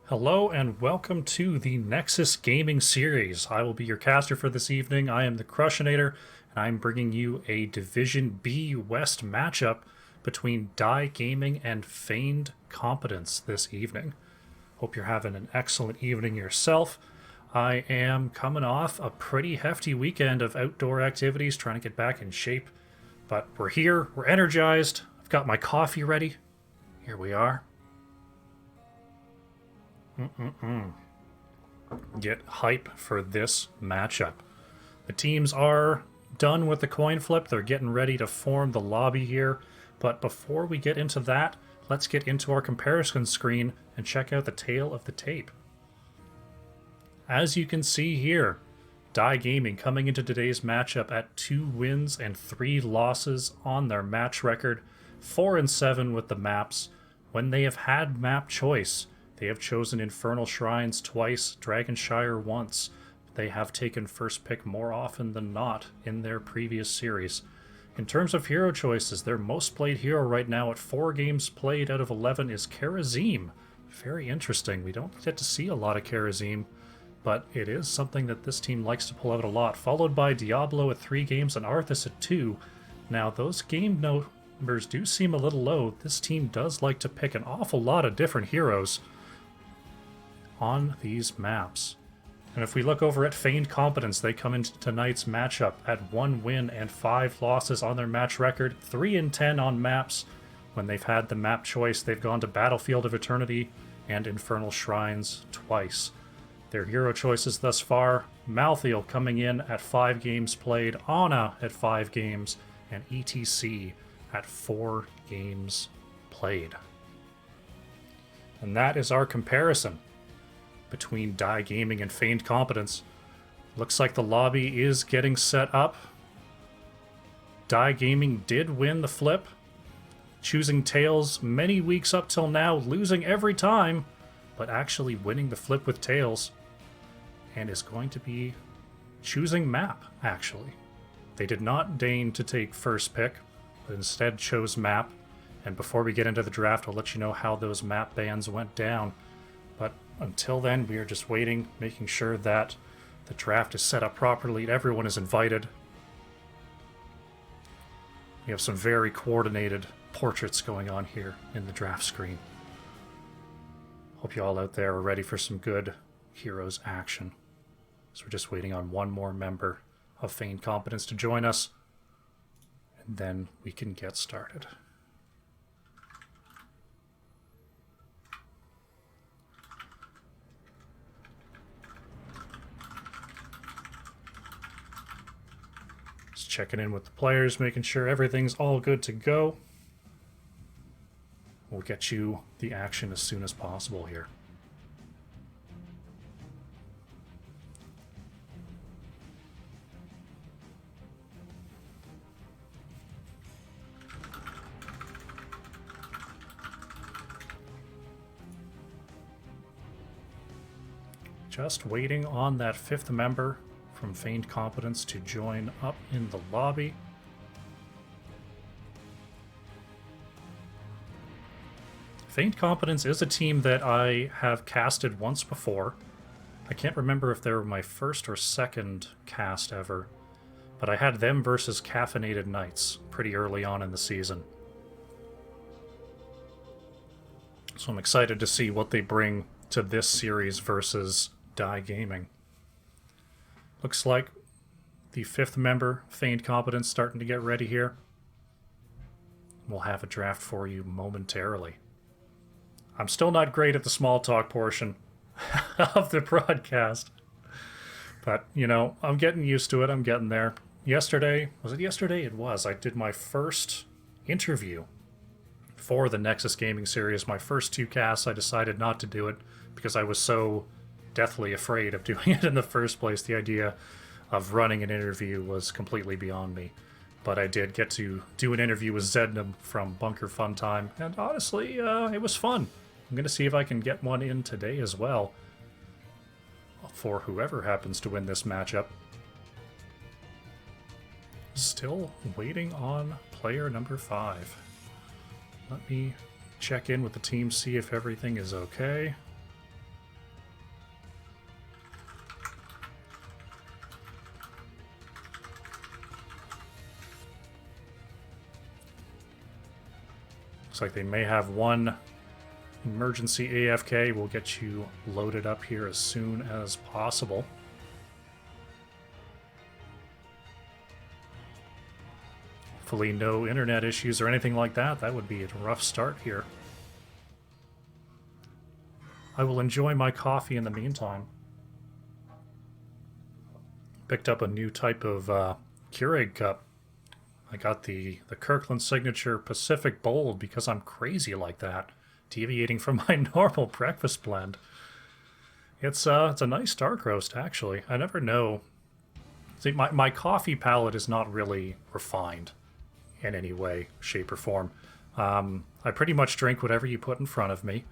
Hello and welcome to the Nexus Gaming Series. I will be your caster for this evening. I am the Crushinator, and I'm bringing you a Division B West matchup between Die Gaming and Feigned Competence this evening. Hope you're having an excellent evening yourself. I am coming off a pretty hefty weekend of outdoor activities, trying to get back in shape. But we're here, we're energized. I've got my coffee ready. Here we are. Get hype for this matchup. The teams are done with the coin flip. They're getting ready to form the lobby here. But before we get into that, let's get into our comparison screen and check out the tail of the tape. As you can see here, Die Gaming coming into today's matchup at 2 wins and 3 losses on their match record, 4-7 with the maps. When they have had map choice, they have chosen Infernal Shrines twice, Dragonshire once. They have taken first pick more often than not in their previous series. In terms of hero choices, their most played hero right now at 4 games played out of 11 is Kharazim. Very interesting. We don't get to see a lot of Kharazim, but it is something that this team likes to pull out a lot. Followed by Diablo at 3 games and Arthas at 2. Now, those game numbers do seem a little low. This team does like to pick an awful lot of different heroes on these maps. And if we look over at Feigned Competence, they come into tonight's matchup at 1 win and 5 losses on their match record, 3-10 on maps. When they've had the map choice, they've gone to Battlefield of Eternity and Infernal Shrines twice. Their hero choices thus far: Malthael coming in at 5 games played, Ana at 5 games, and ETC at 4 games played. And that is our comparison between Die Gaming and Feigned Competence. Looks like the lobby is getting set up. Die Gaming did win the flip, choosing Tails many weeks up till now, losing every time, but actually winning the flip with Tails, and is going to be choosing map, actually. They did not deign to take first pick, but instead chose map, and before we get into the draft, I'll let you know how those map bans went down. But until then, we are just waiting, making sure that the draft is set up properly, everyone is invited. We have some very coordinated portraits going on here in the draft screen. Hope you all out there are ready for some good Heroes action. So we're just waiting on one more member of Feigned Competence to join us, and then we can get started. Checking in with the players, making sure everything's all good to go. We'll get you the action as soon as possible here. Just waiting on that 5th member from Feigned Competence to join up in the lobby. Feigned Competence is a team that I have casted once before. I can't remember if they were my first or second cast ever, but I had them versus Caffeinated Knights pretty early on in the season. So I'm excited to see what they bring to this series versus Die Gaming. Looks like the 5th member, Feigned Competence, starting to get ready here. We'll have a draft for you momentarily. I'm still not great at the small talk portion of the broadcast, but, you know, I'm getting used to it. I'm getting there. Yesterday, was it yesterday? It was. I did my first interview for the Nexus Gaming Series. My first 2 casts, I decided not to do it because I was so deathly afraid of doing it in the first place. The idea of running an interview was completely beyond me. But I did get to do an interview with Zednam from Bunker Fun Time, and honestly, it was fun. I'm going to see if I can get one in today as well for whoever happens to win this matchup. Still waiting on player number 5. Let me check in with the team, see if everything is okay. Looks like they may have one emergency AFK. We'll get you loaded up here as soon as possible. Hopefully no internet issues or anything like that. That would be a rough start here. I will enjoy my coffee in the meantime. Picked up a new type of Keurig cup. I got the Kirkland Signature Pacific Bold because I'm crazy like that, deviating from my normal breakfast blend. It's a nice dark roast, actually. I never know. See, my coffee palate is not really refined in any way, shape, or form. I pretty much drink whatever you put in front of me,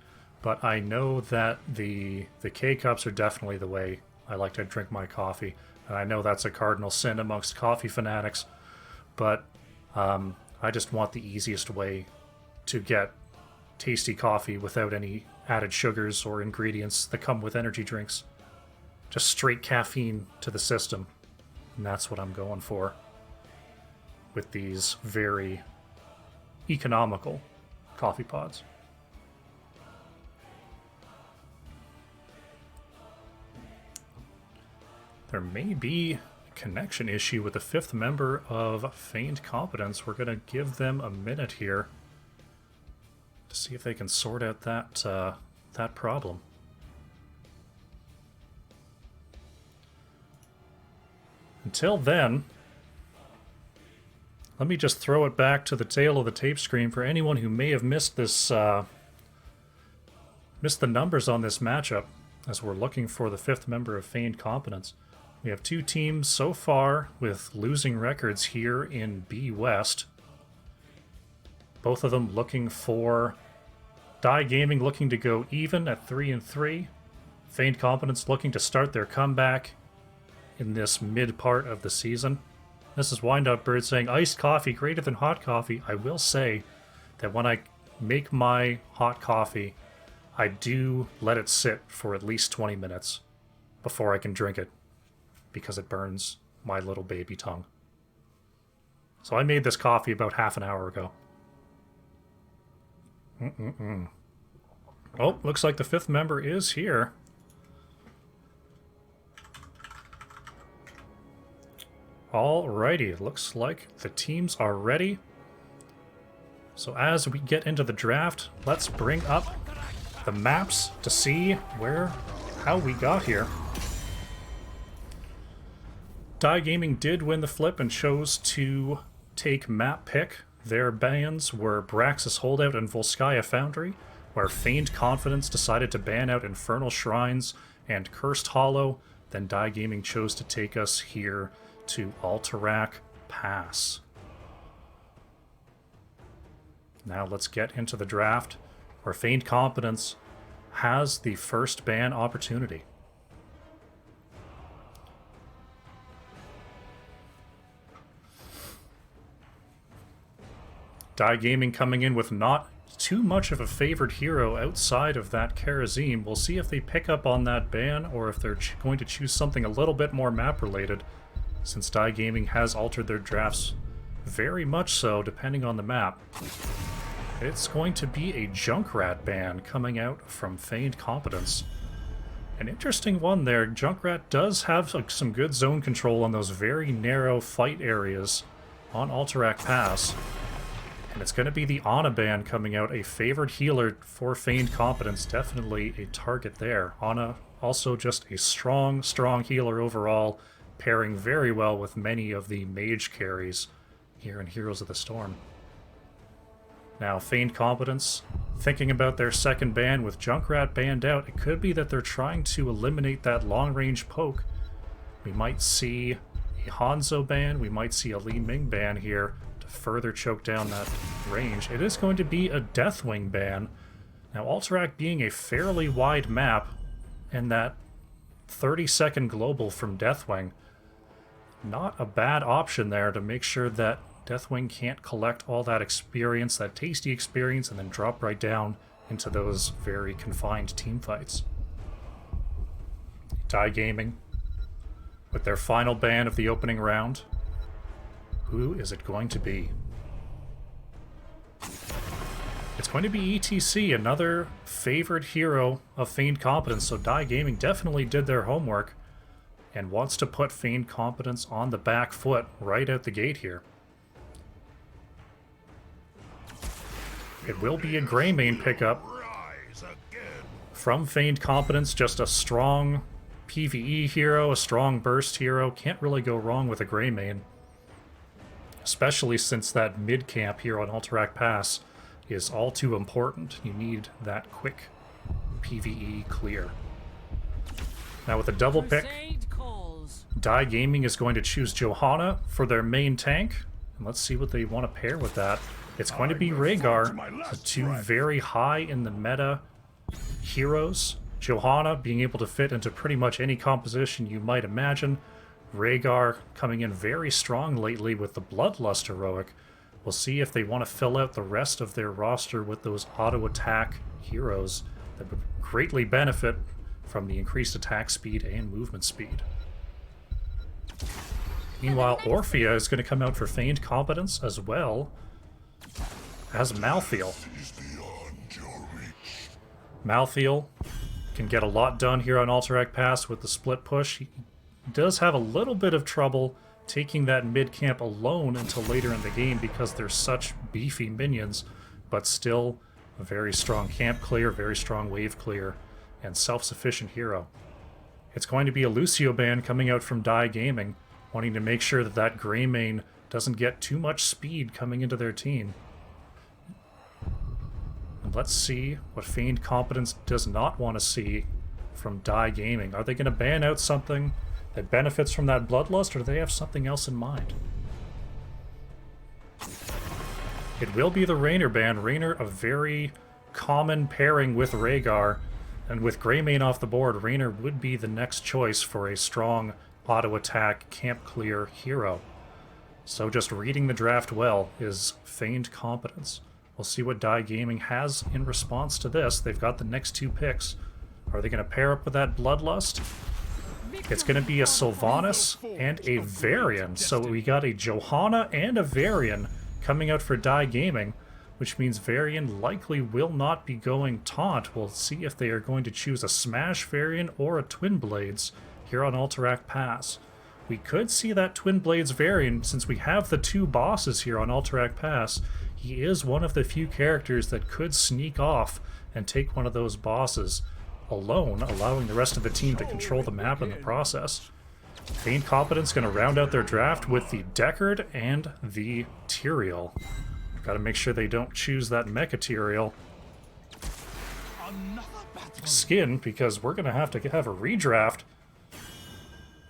but I know that the K-Cups are definitely the way I like to drink my coffee. And I know that's a cardinal sin amongst coffee fanatics, but I just want the easiest way to get tasty coffee without any added sugars or ingredients that come with energy drinks. Just straight caffeine to the system, and that's what I'm going for with these very economical coffee pods. There may be a connection issue with the fifth member of Feigned Competence. We're going to give them a minute here to see if they can sort out that problem. Until then, let me just throw it back to the tail of the tape screen for anyone who may have missed this, missed the numbers on this matchup as we're looking for the fifth member of Feigned Competence. We have two teams so far with losing records here in B West. Both of them looking for Die Gaming looking to go even at 3-3. Feigned Competence looking to start their comeback in this mid part of the season. This is Wind Up Bird saying, iced coffee greater than hot coffee. I will say that when I make my hot coffee, I do let it sit for at least 20 minutes before I can drink it, because it burns my little baby tongue. So I made this coffee about half an hour ago. Oh, looks like the fifth member is here. Alrighty, looks like the teams are ready. So as we get into the draft, let's bring up the maps to see how we got here. Die Gaming did win the flip and chose to take map pick. Their bans were Braxis Holdout and Volskaya Foundry, where Feigned Confidence decided to ban out Infernal Shrines and Cursed Hollow. Then Die Gaming chose to take us here to Alterac Pass. Now let's get into the draft, where Feigned Competence has the first ban opportunity. Die Gaming coming in with not too much of a favored hero outside of that Karazim. We'll see if they pick up on that ban or if they're going to choose something a little bit more map related, since Die Gaming has altered their drafts very much so depending on the map. It's going to be a Junkrat ban coming out from Feigned Competence. An interesting one there. Junkrat does have some good zone control on those very narrow fight areas on Alterac Pass. And it's going to be the Ana ban coming out, a favored healer for Feigned Competence. Definitely a target there. Ana also just a strong healer overall, pairing very well with many of the mage carries here in Heroes of the Storm. Now, Feigned Competence, thinking about their second ban with Junkrat banned out, it could be that they're trying to eliminate that long-range poke. We might see a Hanzo ban, we might see a Li Ming ban here to further choke down that range. It is going to be a Deathwing ban. Now, Alterac being a fairly wide map, and that 30-second global from Deathwing, not a bad option there to make sure that Deathwing can't collect all that experience, that tasty experience, and then drop right down into those very confined team fights. Die Gaming, with their final ban of the opening round. Who is it going to be? It's going to be ETC, another favored hero of Feigned Competence, so Die Gaming definitely did their homework and wants to put Feigned Competence on the back foot right out the gate here. It will be a Greymane pickup from Feigned Competence, just a strong PvE hero, a strong burst hero. Can't really go wrong with a Greymane, especially since that mid-camp here on Alterac Pass is all too important. You need that quick PvE clear. Now with a double pick, Die Gaming is going to choose Johanna for their main tank. And let's see what they want to pair with that. It's going to be Rhaegar, the two very high in the meta heroes. Johanna being able to fit into pretty much any composition you might imagine. Rhaegar coming in very strong lately with the Bloodlust heroic. We'll see if they want to fill out the rest of their roster with those auto-attack heroes that would greatly benefit from the increased attack speed and movement speed. Meanwhile, Orphea is going to come out for Feigned Competence as well as Malthael. Malthael can get a lot done here on Alterac Pass with the split push. He does have a little bit of trouble taking that mid-camp alone until later in the game because they're such beefy minions, but still a very strong camp clear, very strong wave clear, and self-sufficient hero. It's going to be a Lucio ban coming out from Die Gaming, wanting to make sure that that Greymane doesn't get too much speed coming into their team. And let's see what Feigned Competence does not want to see from Die Gaming. Are they going to ban out something that benefits from that Bloodlust, or do they have something else in mind? It will be the Raynor ban. Raynor, a very common pairing with Rhaegar, and with Greymane off the board, Raynor would be the next choice for a strong auto-attack, camp-clear hero. So just reading the draft well is Feigned Competence. We'll see what Die Gaming has in response to this. They've got the next two picks. Are they going to pair up with that Bloodlust? It's going to be a Sylvanas and a Varian. So we got a Johanna and a Varian coming out for Die Gaming, which means Varian likely will not be going Taunt. We'll see if they are going to choose a Smash Varian or a Twin Blades here on Alterac Pass. We could see that Twin Blades Varian, since we have the two bosses here on Alterac Pass. He is one of the few characters that could sneak off and take one of those bosses alone, allowing the rest of the team to control the map in the process. Feigned Competence going to round out their draft with the Deckard and the Tyrael. Got to make sure they don't choose that Mecha Tyrael skin, because we're going to have a redraft,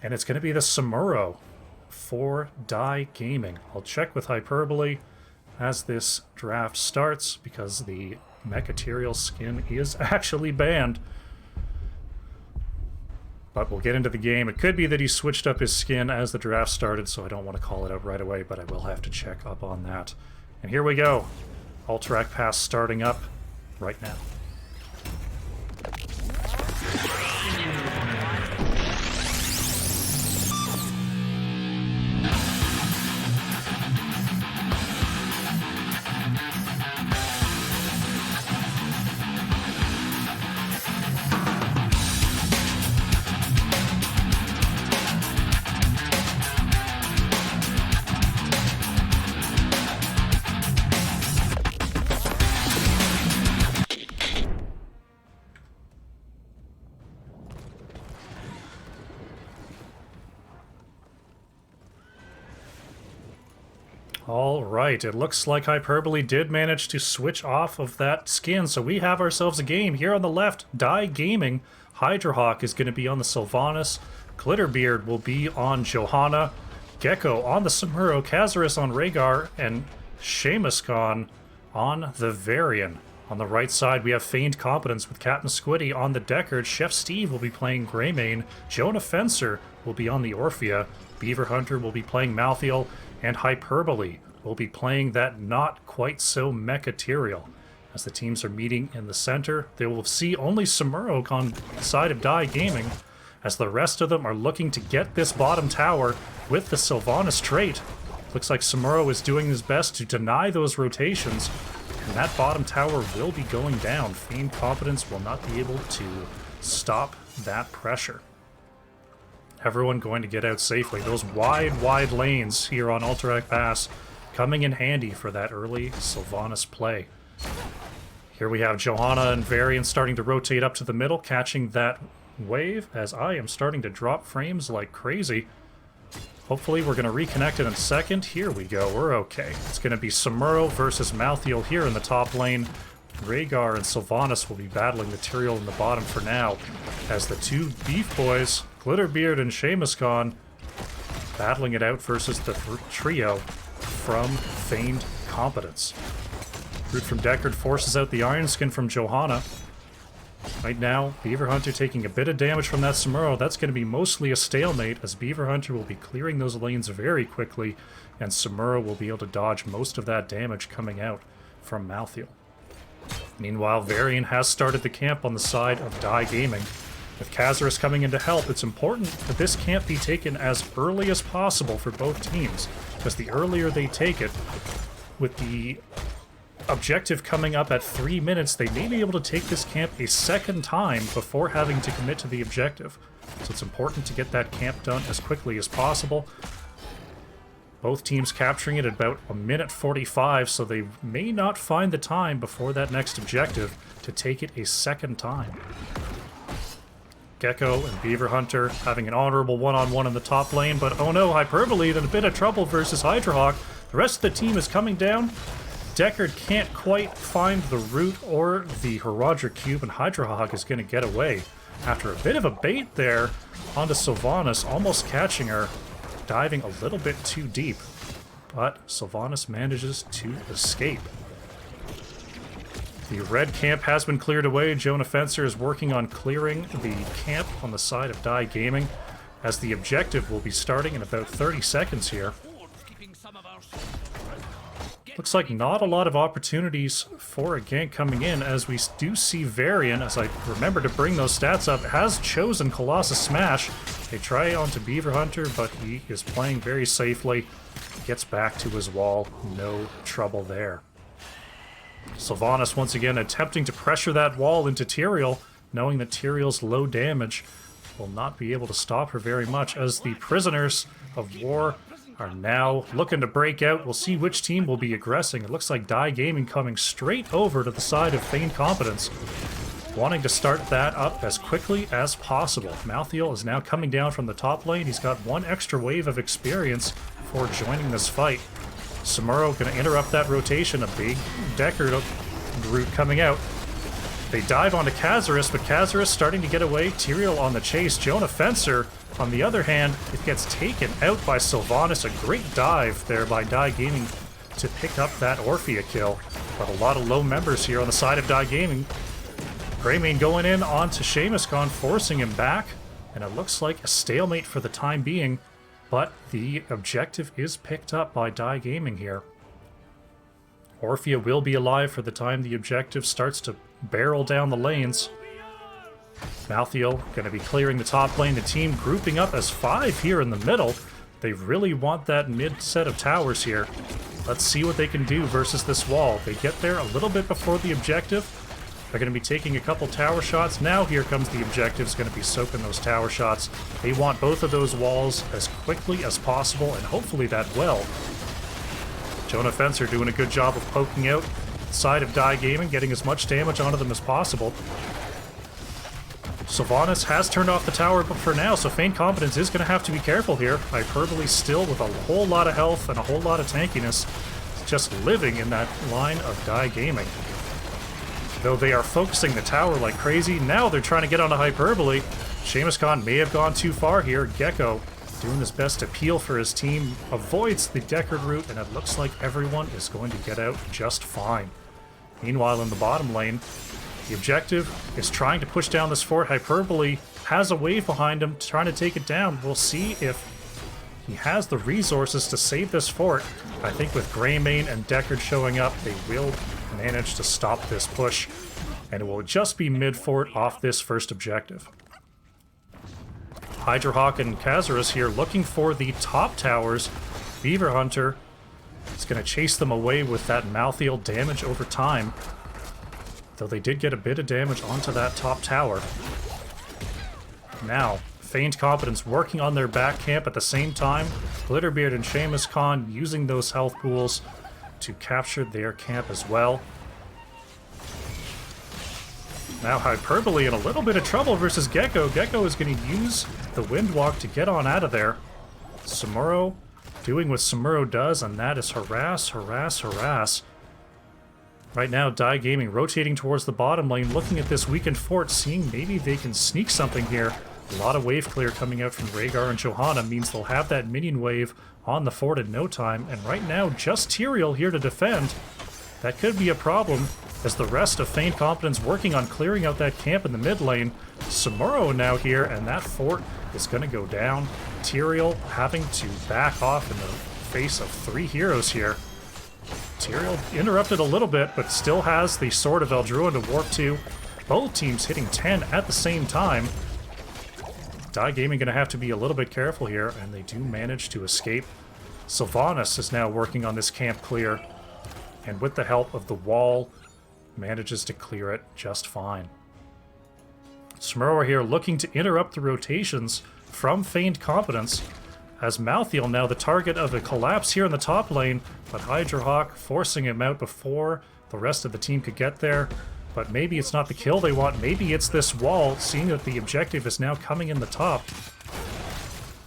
and it's going to be the Samuro for Die Gaming. I'll check with Hyperbole as this draft starts, because the Mecha Tyrael skin is actually banned. But we'll get into the game. It could be that he switched up his skin as the draft started, so I don't want to call it out right away, but I will have to check up on that. And here we go. Alterac Pass starting up right now. Alright, it looks like Hyperbole did manage to switch off of that skin, so we have ourselves a game. Here on the left, Die Gaming, Hydrahawk is going to be on the Sylvanas, Glitterbeard will be on Johanna, Gecko on the Samuro, Kazaris on Rhaegar, and Shamuscon on the Varian. On the right side, we have Feigned Competence with Captain Squiddy on the Deckard. Chef Steve will be playing Greymane. Jonah Fencer will be on the Orphea. Beaver Hunter will be playing Malthael. And Hyperbole will be playing that not quite so Mecha Tyrael. As the teams are meeting in the center, they will see only Samuro on the side of Die Gaming, as the rest of them are looking to get this bottom tower with the Sylvanas trait. Looks like Samuro is doing his best to deny those rotations, And that bottom tower will be going down. Feigned Competence will not be able to stop that pressure. Everyone going to get out safely. Those wide lanes here on Alterac Pass coming in handy for that early Sylvanas play. Here we have Johanna and Varian starting to rotate up to the middle, catching that wave as I am starting to drop frames like crazy. Hopefully we're going to reconnect in a second. Here we go. We're okay. It's going to be Samuro versus Malthael here in the top lane. Rhaegar and Sylvanas will be battling the Tyrael in the bottom for now, as the two beef boys, Glitterbeard and Seamus, battling it out versus the trio from Feigned Competence. Root from Deckard forces out the Iron Skin from Johanna. Right now, Beaver Hunter taking a bit of damage from that Samuro. That's going to be mostly a stalemate, as Beaver Hunter will be clearing those lanes very quickly, and Samuro will be able to dodge most of that damage coming out from Malthael. Meanwhile, Varian has started the camp on the side of Die Gaming. With Kazaris coming in to help, it's important that this camp be taken as early as possible for both teams, because the earlier they take it, with the objective coming up at 3 minutes, they may be able to take this camp a second time before having to commit to the objective. So it's important to get that camp done as quickly as possible. Both teams capturing it at about 1:45, so they may not find the time before that next objective to take it a second time. Gecko and Beaver Hunter having an honorable one-on-one in the top lane, but oh no, Hyperbole in a bit of trouble versus Hydrahawk. The rest of the team is coming down. Deckard can't quite find the root or the Herodric Cube, and Hydrahawk is going to get away. After a bit of a bait there onto Sylvanas, almost catching her, diving a little bit too deep. But Sylvanas manages to escape. The red camp has been cleared away. Jonah Fencer is working on clearing the camp on the side of Die Gaming, as the objective will be starting in about 30 seconds here. Looks like not a lot of opportunities for a gank coming in, as we do see Varian, as I remember to bring those stats up, has chosen Colossus Smash. They try onto Beaver Hunter, but he is playing very safely. Gets back to his wall, no trouble there. Sylvanas once again attempting to pressure that wall into Tyrael, knowing that Tyrael's low damage will not be able to stop her very much, as the prisoners of war are now looking to break out. We'll see which team will be aggressing. It looks like Die Gaming coming straight over to the side of Feigned Competence, wanting to start that up as quickly as possible. Malthael is now coming down from the top lane. He's got one extra wave of experience for joining this fight. Samuro going to interrupt that rotation. A big Deckard route coming out. They dive onto Kazaris, but Kazaris starting to get away. Tyrael on the chase. Jonah Fencer, on the other hand, it gets taken out by Sylvanas. A great dive there by Die Gaming to pick up that Orphea kill. But a lot of low members here on the side of Die Gaming. Greymane going in onto Seamus, forcing him back. And it looks like a stalemate for the time being. But the objective is picked up by Die Gaming here. Orphea will be alive for the time the objective starts to barrel down the lanes. Malthael going to be clearing the top lane. The team grouping up as 5 here in the middle. They really want that mid set of towers here. Let's see what they can do versus this wall. They get there a little bit before the objective. They're going to be taking a couple tower shots. Now here comes the objective. It's going to be soaking those tower shots. They want both of those walls as quickly as possible, and hopefully that well. Jonah Fencer doing a good job of poking out the side of Die Gaming, getting as much damage onto them as possible. Sylvanas has turned off the tower for now, so Feigned Competence is going to have to be careful here. Hyperbole still with a whole lot of health and a whole lot of tankiness, just living in that line of Die Gaming. Though they are focusing the tower like crazy, now they're trying to get onto Hyperbole. Seamus may have gone too far here. Gecko doing his best to peel for his team, avoids the Deckard route, and it looks like everyone is going to get out just fine. Meanwhile, in the bottom lane, the objective is trying to push down this fort. Hyperbole has a wave behind him, trying to take it down. We'll see if he has the resources to save this fort. I think with Greymane and Deckard showing up, they will manage to stop this push, and it will just be mid-fort off this first objective. Hydrahawk and Kazaris here looking for the top towers. Beaver Hunter It's going to chase them away with that Malthael damage over time. Though they did get a bit of damage onto that top tower. Now, Feigned Competence working on their back camp at the same time. Glitterbeard and Seamus Khan using those health pools to capture their camp as well. Now Hyperbole in a little bit of trouble versus Gecko. Gecko is going to use the Windwalk to get on out of there. Samuro doing what Samuro does, and that is harass, harass, harass. Right now, Dai Gaming rotating towards the bottom lane, looking at this weakened fort, seeing maybe they can sneak something here. A lot of wave clear coming out from Rhaegar and Johanna means they'll have that minion wave on the fort in no time. And right now, just Tyrael here to defend. That could be a problem, as the rest of Feigned Competence working on clearing out that camp in the mid lane. Samuro now here, and that fort is going to go down. Tyrael having to back off in the face of 3 heroes here. Tyrael interrupted a little bit, but still has the Sword of Eldruin to warp to. Both teams hitting 10 at the same time. Dai Gaming going to have to be a little bit careful here, and they do manage to escape. Sylvanas is now working on this camp clear, and with the help of the wall, manages to clear it just fine. Smurrow here looking to interrupt the rotations from Feigned Competence, as Malthael now the target of a collapse here in the top lane, but Hydrohawk forcing him out before the rest of the team could get there. But maybe it's not the kill they want, maybe it's this wall, seeing that the objective is now coming in the top.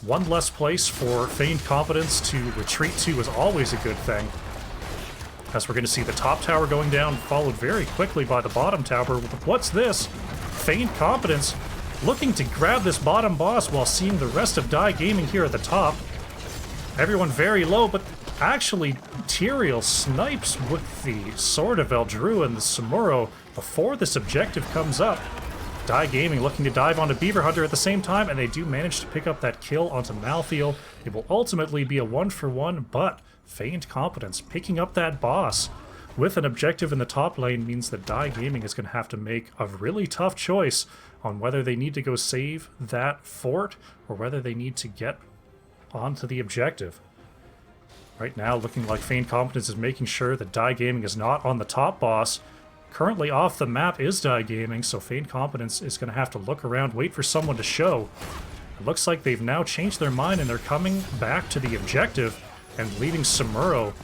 One less place for Feigned Competence to retreat to is always a good thing. As we're going to see the top tower going down, followed very quickly by the bottom tower. What's this? Feigned Competence looking to grab this bottom boss while seeing the rest of Dai Gaming here at the top. Everyone very low, but actually Tyrael snipes with the Sword of Eldru and the Samuro before this objective comes up. Dai Gaming looking to dive onto Beaver Hunter at the same time, and they do manage to pick up that kill onto Malthael. It will ultimately be a 1-for-1, but Feigned Competence picking up that boss with an objective in the top lane means that Dai Gaming is going to have to make a really tough choice on whether they need to go save that fort or whether they need to get onto the objective. Right now, looking like Feigned Competence is making sure that Dai Gaming is not on the top boss. Currently off the map is Dai Gaming, so Feigned Competence is going to have to look around, wait for someone to show. It looks like they've now changed their mind and they're coming back to the objective and leaving Samuro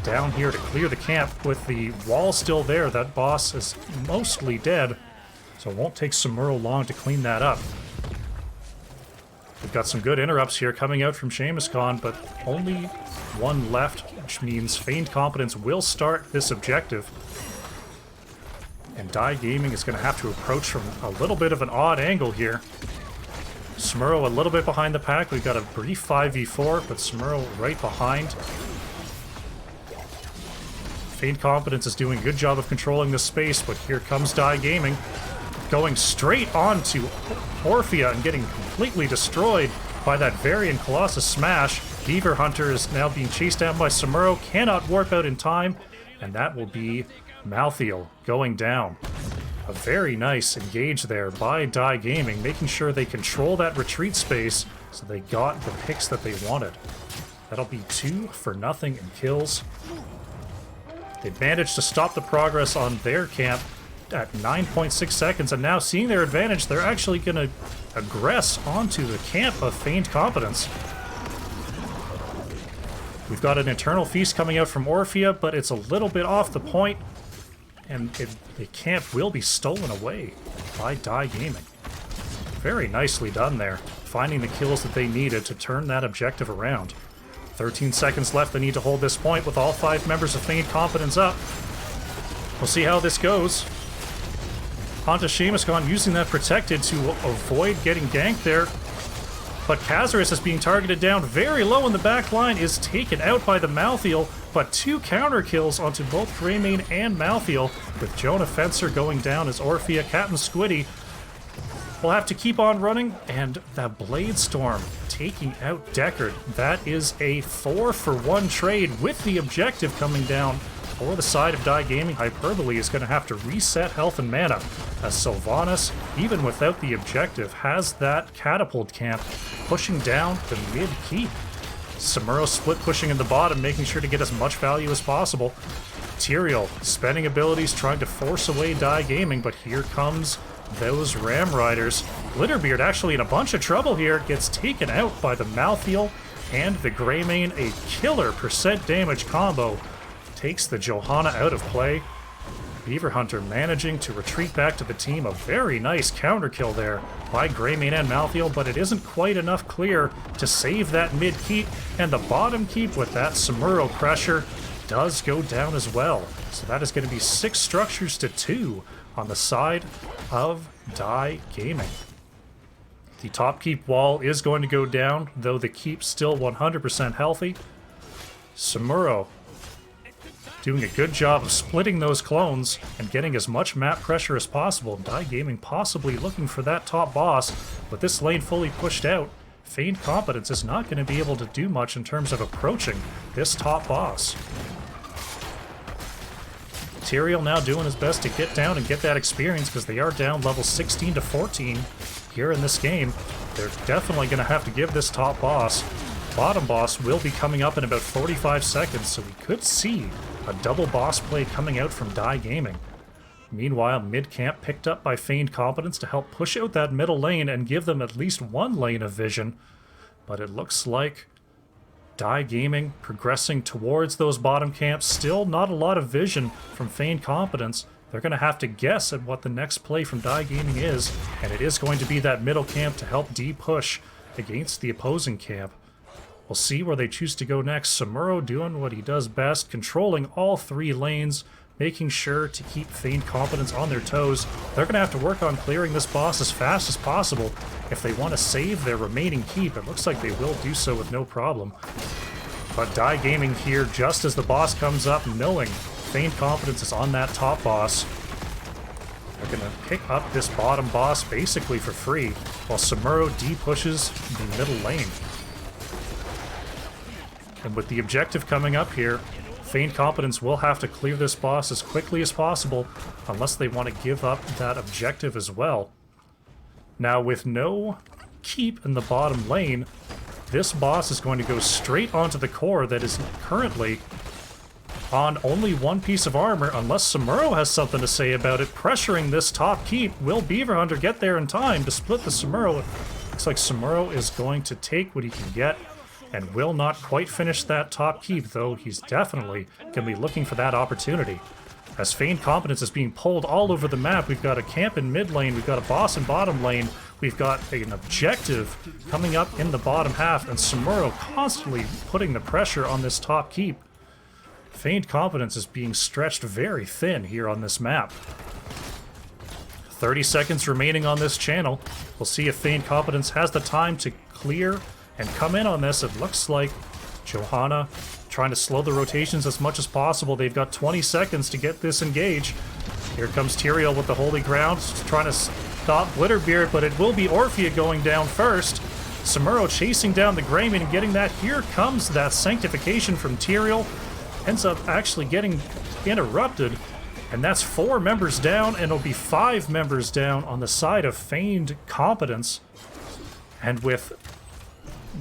down here to clear the camp with the wall still there. That boss is mostly dead, so it won't take Samuro long to clean that up. We've got some good interrupts here coming out from Seamus Khan, but only one left, which means Feigned Competence will start this objective. And Dai Gaming is going to have to approach from a little bit of an odd angle here. Smurrow a little bit behind the pack. We've got a brief 5v4, but Smurrow right behind. Feigned Competence is doing a good job of controlling the space, but here comes Dai Gaming, going straight on to Orphea and getting completely destroyed by that Varian Colossus smash. Beaver Hunter is now being chased down by Samuro, cannot warp out in time, and that will be Malthael going down. A very nice engage there by Dai Gaming, making sure they control that retreat space so they got the picks that they wanted. That'll be 2-0 in kills. They've managed to stop the progress on their camp at 9.6 seconds, and now seeing their advantage, they're actually going to aggress onto the camp of Feigned Competence. We've got an Eternal Feast coming out from Orphea, but it's a little bit off the point, and the camp will be stolen away by Dai Gaming. Very nicely done there, finding the kills that they needed to turn that objective around. 13 seconds left. They need to hold this point with all 5 members of Feigned Competence up. We'll see how this goes. Onto Seamus Khan using that protected to avoid getting ganked there. But Kazaris is being targeted down very low in the back line, is taken out by the Malthael, but 2 counter kills onto both Greymane and Malthael, with Jonah Fencer going down as Orphea. Captain Squiddy will have to keep on running, and the Blade Storm taking out Deckard. That is a 4-for-1 trade with the objective coming down for the side of Dai Gaming. Hyperbole is going to have to reset health and mana, as Sylvanas, even without the objective, has that catapult camp pushing down the mid-keep. Samuro split pushing in the bottom, making sure to get as much value as possible. Tyrael spending abilities, trying to force away Die Gaming, but here comes those Ram Riders. Glitterbeard actually in a bunch of trouble here, gets taken out by the Malthael and the Greymane. A killer percent damage combo takes the Johanna out of play. Beaver Hunter managing to retreat back to the team. A very nice counter kill there by Greymane and Malthael, but it isn't quite enough clear to save that mid keep, and the bottom keep with that Samuro pressure does go down as well. So that is going to be 6 structures to 2 on the side of Die Gaming. The top keep wall is going to go down, though the keep's still 100% healthy. Samuro doing a good job of splitting those clones and getting as much map pressure as possible. Die Gaming possibly looking for that top boss, but this lane fully pushed out. Feigned Competence is not going to be able to do much in terms of approaching this top boss. Tyrael now doing his best to get down and get that experience because they are down level 16 to 14 here in this game. They're definitely going to have to give this top boss. Bottom boss will be coming up in about 45 seconds, so we could see a double boss play coming out from Die Gaming. Meanwhile, mid-camp picked up by Feigned Competence to help push out that middle lane and give them at least one lane of vision. But it looks like Die Gaming progressing towards those bottom camps. Still not a lot of vision from Feigned Competence. They're going to have to guess at what the next play from Die Gaming is, and it is going to be that middle camp to help D-push against the opposing camp. We'll see where they choose to go next. Samuro doing what he does best, controlling all 3 lanes, making sure to keep Feigned Competence on their toes. They're going to have to work on clearing this boss as fast as possible if they want to save their remaining keep. It looks like they will do so with no problem. But Die Gaming here, just as the boss comes up, knowing Feigned Competence is on that top boss, they're going to pick up this bottom boss basically for free, while Samuro D-pushes the middle lane. And with the objective coming up here, Feigned Competence will have to clear this boss as quickly as possible unless they want to give up that objective as well. Now, with no keep in the bottom lane, this boss is going to go straight onto the core that is currently on only 1 piece of armor, unless Samuro has something to say about it, pressuring this top keep. Will Beaver Hunter get there in time to split the Samuro? Looks like Samuro is going to take what he can get and will not quite finish that top keep, though he's definitely going to be looking for that opportunity. As Feigned Competence is being pulled all over the map, we've got a camp in mid lane, we've got a boss in bottom lane, we've got an objective coming up in the bottom half, and Samuro constantly putting the pressure on this top keep. Feigned Competence is being stretched very thin here on this map. 30 seconds remaining on this channel. We'll see if Feigned Competence has the time to clear and come in on this. It looks like Johanna trying to slow the rotations as much as possible. They've got 20 seconds to get this engage. Here comes Tyrael with the Holy Ground, trying to stop Glitterbeard, but it will be Orphea going down first. Samuro chasing down the Greymane and getting that. Here comes that Sanctification from Tyrael. Ends up actually getting interrupted, and that's 4 members down, and it'll be 5 members down on the side of Feigned Competence. And with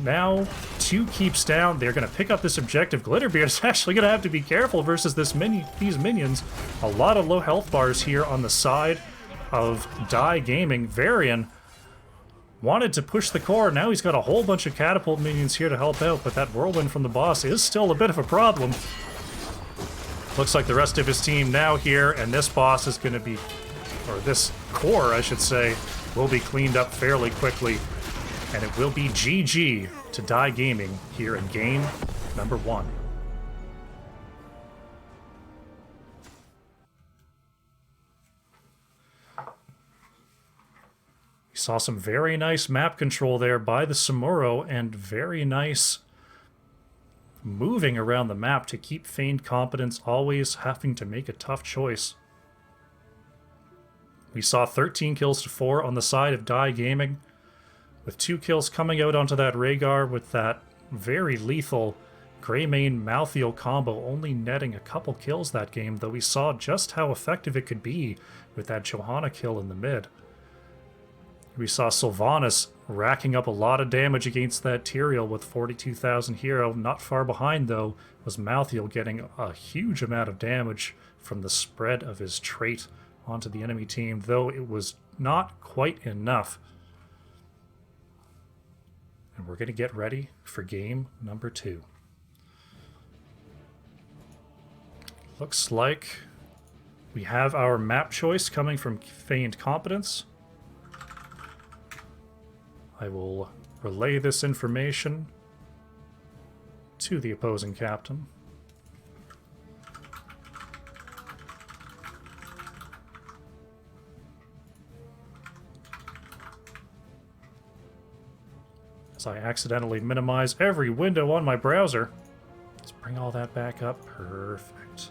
now 2 keeps down, they're going to pick up this objective. Glitterbeard is actually going to have to be careful versus these minions. A lot of low health bars here on the side of Die Gaming. Varian wanted to push the core. Now he's got a whole bunch of catapult minions here to help out, but that whirlwind from the boss is still a bit of a problem. Looks like the rest of his team now here, and this boss is going to be, or this core, I should say, will be cleaned up fairly quickly. And it will be GG to Die Gaming here in game number 1. We saw some very nice map control there by the Samuro, and very nice moving around the map to keep Feigned Competence always having to make a tough choice. We saw 13 kills to 4 on the side of Die Gaming, with 2 kills coming out onto that Rhaegar with that very lethal Greymane Malthael combo, only netting a couple kills that game, though we saw just how effective it could be with that Johanna kill in the mid. We saw Sylvanas racking up a lot of damage against that Tyrael with 42,000 hero. Not far behind, though, was Malthael getting a huge amount of damage from the spread of his trait onto the enemy team, though it was not quite enough. And we're going to get ready for game number 2. Looks like we have our map choice coming from Feigned Competence. I will relay this information to the opposing captain. As I accidentally minimize every window on my browser. Let's bring all that back up. Perfect.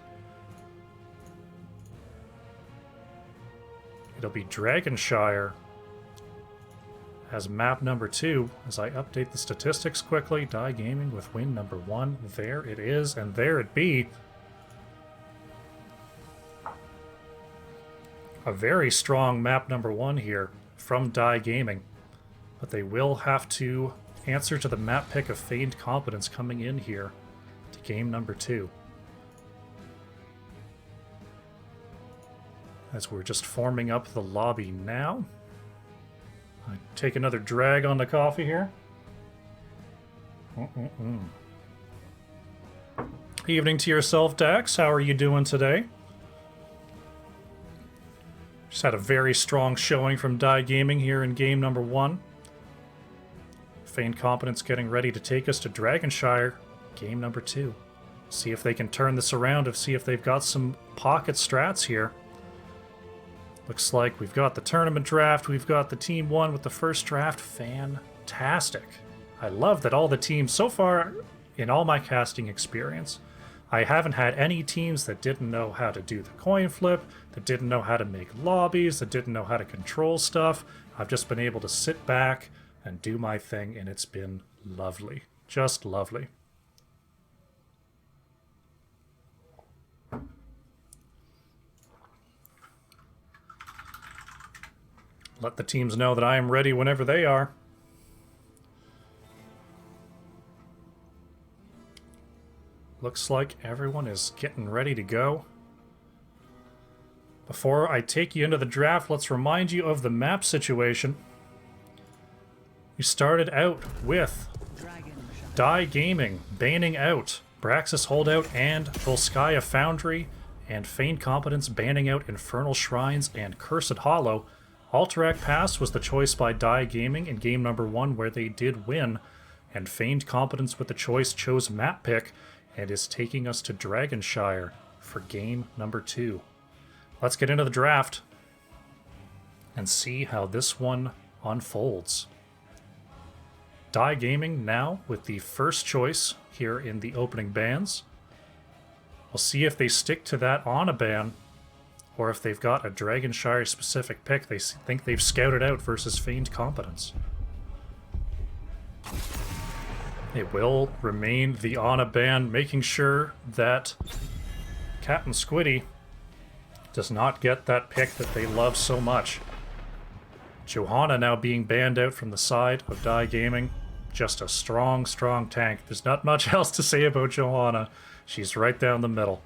It'll be Dragonshire as map number 2. As I update the statistics quickly, Die Gaming with win number 1. There it is, and there it be. A very strong map number 1 here from Die Gaming. But they will have to answer to the map pick of Feigned Competence coming in here to game number 2. As we're just forming up the lobby now. I take another drag on the coffee here. Evening to yourself, Dax. How are you doing today? Just had a very strong showing from Die Gaming here in game number 1. Feigned Competence getting ready to take us to Dragonshire, game number 2. See if they can turn this around, and see if they've got some pocket strats here. Looks like we've got the tournament draft, we've got the team 1 with the first draft. Fantastic. I love that all the teams, so far in all my casting experience, I haven't had any teams that didn't know how to do the coin flip, that didn't know how to make lobbies, that didn't know how to control stuff. I've just been able to sit back and do my thing, and it's been lovely. Just lovely. Let the teams know that I am ready whenever they are. Looks like everyone is getting ready to go. Before I take you into the draft, let's remind you of the map situation. We started out with Die Gaming banning out Braxis Holdout and Volskaya Foundry, and Feigned Competence banning out Infernal Shrines and Cursed Hollow. Alterac Pass was the choice by Die Gaming in game number 1, where they did win, and Feigned Competence with the choice chose map pick and is taking us to Dragonshire for game number 2. Let's get into the draft and see how this one unfolds. Die Gaming now with the first choice here in the opening bans. We'll see if they stick to that on a ban, or if they've got a Dragonshire specific pick they think they've scouted out versus Feigned Competence. It will remain the Ana ban, making sure that Captain Squiddy does not get that pick that they love so much. Johanna now being banned out from the side of Die Gaming. Just a strong, strong tank. There's not much else to say about Johanna. She's right down the middle.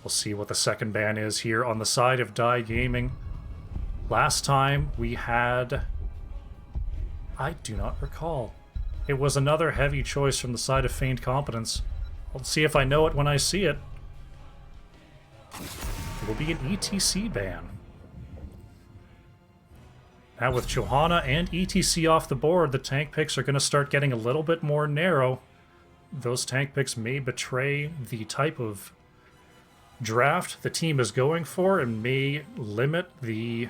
We'll see what the second ban is here on the side of Die Gaming. Last time we had... I do not recall. It was another heavy choice from the side of Feigned Competence. I'll see if I know it when I see it. It will be an ETC ban. Now with Johanna and ETC off the board, the tank picks are going to start getting a little bit more narrow. Those tank picks may betray the type of draft the team is going for and may limit the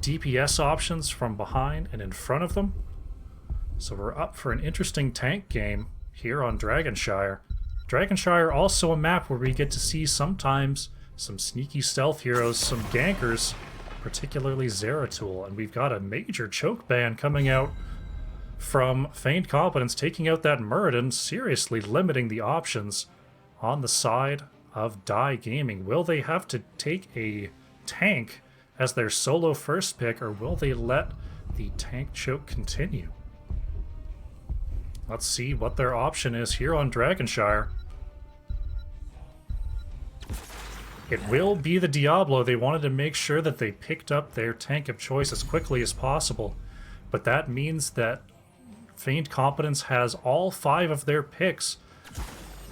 DPS options from behind and in front of them. So we're up for an interesting tank game here on Dragonshire. Dragonshire also a map where we get to see sometimes some sneaky stealth heroes, some gankers, particularly Zeratul, and we've got a major choke ban coming out from Feigned Competence, taking out that Muradin, seriously limiting the options on the side of Die Gaming. Will they have to take a tank as their solo first pick, or will they let the tank choke continue? Let's see what their option is here on Dragonshire. It will be the Diablo. They wanted to make sure that they picked up their tank of choice as quickly as possible, but that means that Feigned Competence has all 5 of their picks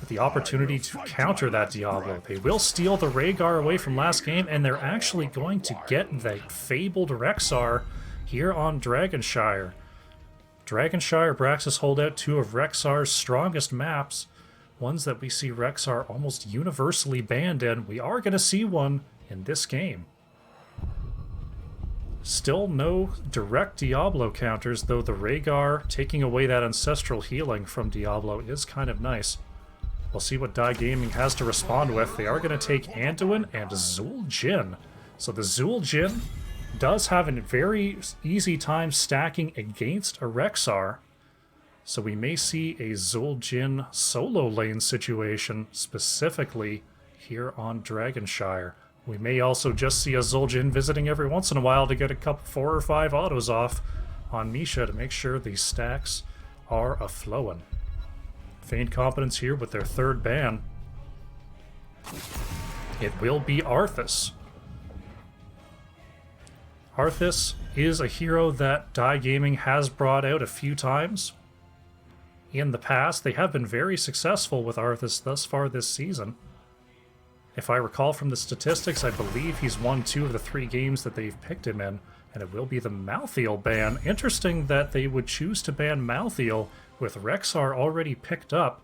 with the opportunity to counter that Diablo. They will steal the Rhaegar away from last game, and they're actually going to get the fabled Rexxar here on Dragonshire. Dragonshire Braxis hold out 2 of Rexxar's strongest maps, ones that we see Rexxar almost universally banned in. We are going to see one in this game. Still no direct Diablo counters, though the Rhaegar taking away that ancestral healing from Diablo is kind of nice. We'll see what Dai Gaming has to respond with. They are going to take Anduin and Zul'jin. So the Zul'jin does have a very easy time stacking against a Rexxar. So we may see a Zul'jin solo lane situation specifically here on Dragonshire. We may also just see a Zul'jin visiting every once in a while to get a couple 4 or 5 autos off on Misha to make sure these stacks are a-flowing. Feigned Competence here with their 3rd ban. It will be Arthas. Arthas is a hero that Dai Gaming has brought out a few times in the past. They have been very successful with Arthas thus far this season. If I recall from the statistics, I believe he's won 2 of the 3 games that they've picked him in, and it will be the Malthael ban. Interesting that they would choose to ban Malthael with Rexxar already picked up.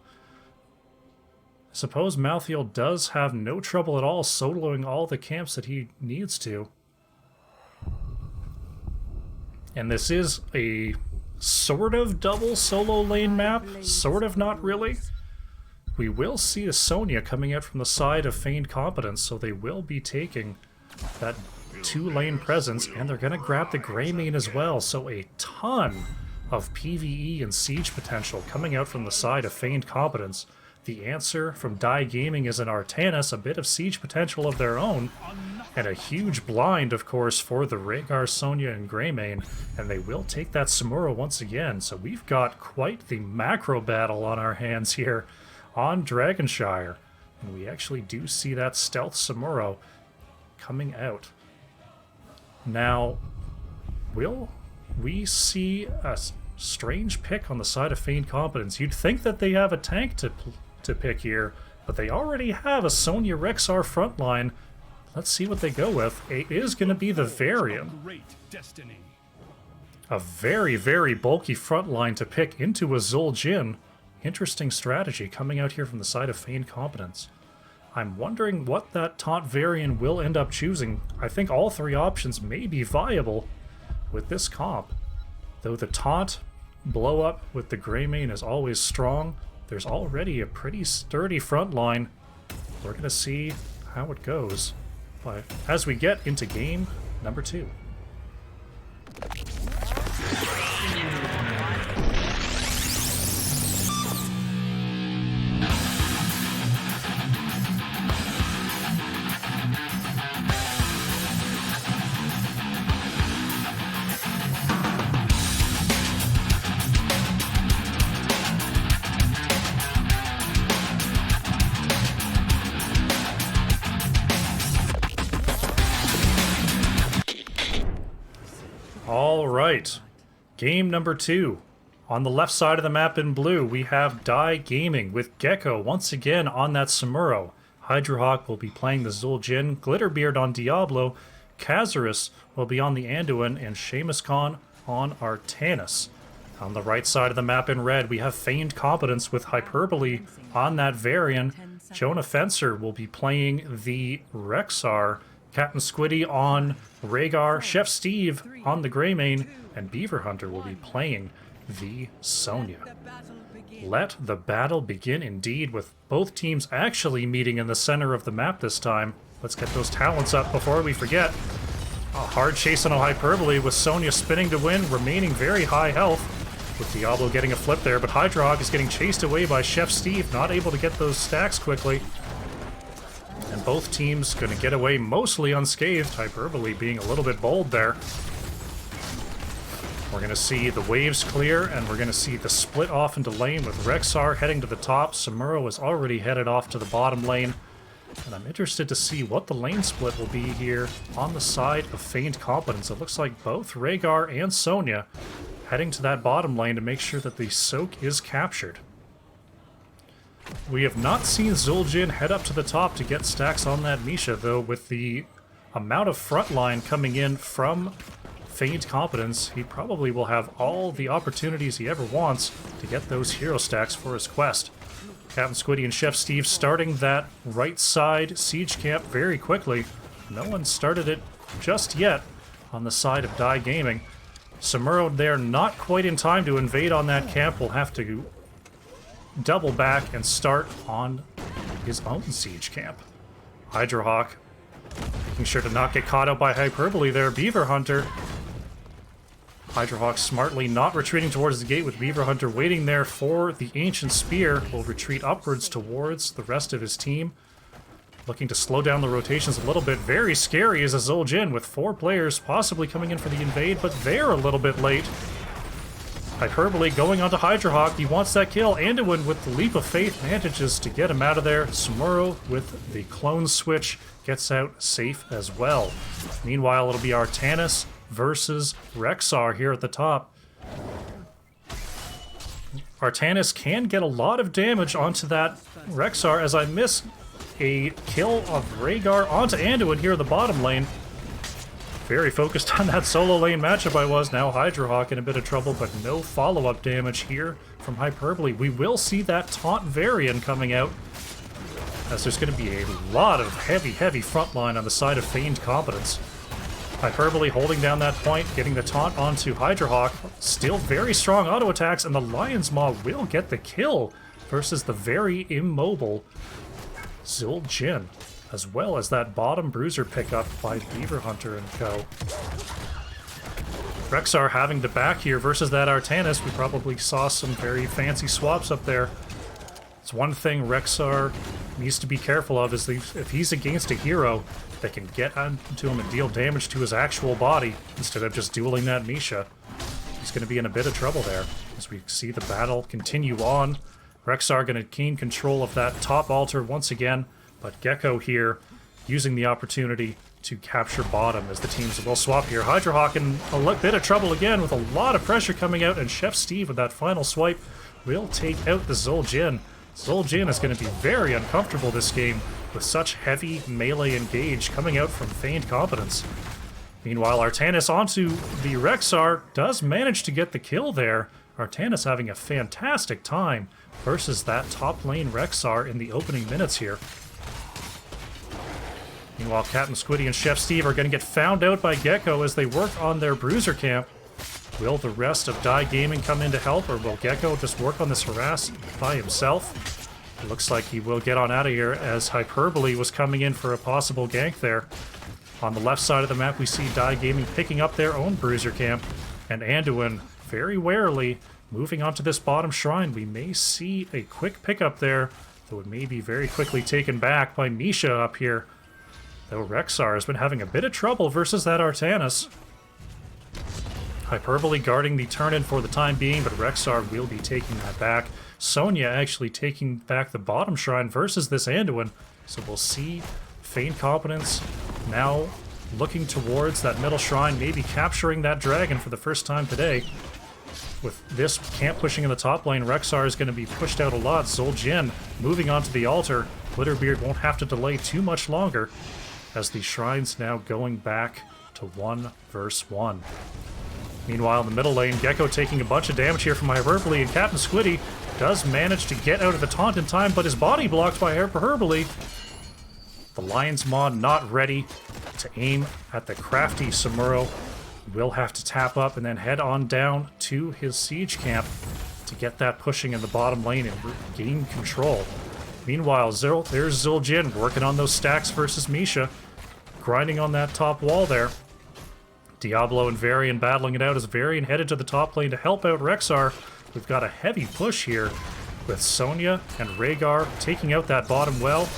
I suppose Malthael does have no trouble at all soloing all the camps that he needs to. And this is a sort of double solo lane map, sort of not really. We will see a Sonya coming out from the side of Feigned Competence, so they will be taking that 2-lane presence, and they're going to grab the Greymane as well, so a ton of PvE and siege potential coming out from the side of Feigned Competence. The answer from Dai Gaming is an Artanis, a bit of siege potential of their own, and a huge blind, of course, for the Rhaegar, Sonya, and Greymane, and they will take that Samura once again, so we've got quite the macro battle on our hands here on Dragonshire, and we actually do see that stealth Samuro coming out. Now, will we see a strange pick on the side of Feigned Competence? You'd think that they have a tank to pick here, but they already have a Sonya Rexxar frontline. Let's see what they go with. It is going to be the Varian. A very, very bulky frontline to pick into a Zul'jin. Interesting strategy coming out here from the side of Feigned Competence. I'm wondering what that taunt Varian will end up choosing. I think all 3 options may be viable with this comp. Though the taunt blow up with the Greymane is always strong, there's already a pretty sturdy front line. We're going to see how it goes as we get into game number 2. All right, game number 2. On the left side of the map in blue, we have Dai Gaming with Gecko once again on that Samuro. Hydrohawk will be playing the Zul'jin, Glitterbeard on Diablo, Kazarus will be on the Anduin, and Seamus Khan on Artanis. On the right side of the map in red, we have Feigned Competence with Hyperbole on that Varian. Jonah Fencer will be playing the Rexxar, Captain Squiddy on Rhaegar, Chef Steve on the Greymane, and Beaver Hunter will be playing the Sonya. Let the battle begin indeed, with both teams actually meeting in the center of the map this time. Let's get those talents up before we forget. A hard chase on a Hyperbole with Sonya spinning to win, remaining very high health, with Diablo getting a flip there, but Hydrohawk is getting chased away by Chef Steve, not able to get those stacks quickly. And both teams going to get away mostly unscathed. Hyperbole being a little bit bold there. We're going to see the waves clear, and we're going to see the split off into lane with Rexar heading to the top. Samuro is already headed off to the bottom lane. And I'm interested to see what the lane split will be here on the side of Feigned Competence. It looks like both Rhaegar and Sonya heading to that bottom lane to make sure that the soak is captured. We have not seen Zul'jin head up to the top to get stacks on that Misha, though with the amount of front line coming in from Feigned Competence, he probably will have all the opportunities he ever wants to get those hero stacks for his quest. Captain Squiddy and Chef Steve starting that right side siege camp very quickly. No one started it just yet on the side of Die Gaming. Samuro there not quite in time to invade on that camp. Will have to double back and start on his own siege camp. Hydrohawk making sure to not get caught out by Hyperbole there. Beaver Hunter. Hydrohawk smartly not retreating towards the gate with Beaver Hunter waiting there for the Ancient Spear. Will retreat upwards towards the rest of his team. Looking to slow down the rotations a little bit. Very scary is a Zul'jin with 4 players possibly coming in for the invade, but they're a little bit late. Hyperbole going onto Hydrohawk. He wants that kill. Anduin with the Leap of Faith manages to get him out of there. Samuro with the clone switch gets out safe as well. Meanwhile, it'll be Artanis versus Rexar here at the top. Artanis can get a lot of damage onto that Rexar as I miss a kill of Rhaegar onto Anduin here in the bottom lane. Very focused on that solo lane matchup I was. Now Hydrohawk in a bit of trouble, but no follow-up damage here from Hyperbole. We will see that taunt Varian coming out, as there's going to be a lot of heavy frontline on the side of Feigned Competence. Hyperbole holding down that point, getting the taunt onto Hydrohawk. Still very strong auto attacks, and the Lion's Maw will get the kill versus the very immobile Zul'jin, as well as that bottom bruiser pickup by Beaver Hunter and co. Rexar having to back here versus that Artanis. We probably saw some very fancy swaps up there. It's one thing Rexar needs to be careful of is if he's against a hero that can get onto him and deal damage to his actual body instead of just dueling that Misha, he's going to be in a bit of trouble there. As we see the battle continue on, Rexar going to gain control of that top altar once again, but Gecko here using the opportunity to capture bottom as the teams will swap here. Hydrohawk in a bit of trouble again with a lot of pressure coming out, and Chef Steve with that final swipe will take out the Zul'jin. Zul'jin is going to be very uncomfortable this game with such heavy melee engage coming out from Feigned Competence. Meanwhile, Artanis onto the Rexar does manage to get the kill there. Artanis having a fantastic time versus that top lane Rexar in the opening minutes here. Meanwhile, Captain Squiddy and Chef Steve are going to get found out by Gecko as they work on their bruiser camp. Will the rest of Die Gaming come in to help, or will Gecko just work on this harass by himself? It looks like he will get on out of here as Hyperbole was coming in for a possible gank there. On the left side of the map, we see Die Gaming picking up their own bruiser camp, and Anduin very warily moving onto this bottom shrine. We may see a quick pickup there, though it may be very quickly taken back by Misha up here. Though Rexar has been having a bit of trouble versus that Artanis. Hyperbole guarding the turn-in for the time being, but Rexar will be taking that back. Sonya actually taking back the bottom shrine versus this Anduin. So we'll see Feigned Competence now looking towards that middle shrine, maybe capturing that dragon for the first time today. With this camp pushing in the top lane, Rexar is going to be pushed out a lot. Zul'jin moving onto the altar. Glitterbeard won't have to delay too much longer, as the shrine's now going back to 1 versus 1. Meanwhile, in the middle lane, Gecko taking a bunch of damage here from Hyperbole, and Captain Squiddy does manage to get out of the taunt in time, but his body blocked by Hyperbole. The Lion's Maw not ready to aim at the crafty Samuro. Will have to tap up and then head on down to his siege camp to get that pushing in the bottom lane and gain control. Meanwhile, there's Zul'jin working on those stacks versus Misha, grinding on that top wall there. Diablo and Varian battling it out as Varian headed to the top lane to help out Rexar. We've got a heavy push here with Sonya and Rhaegar taking out that bottom well.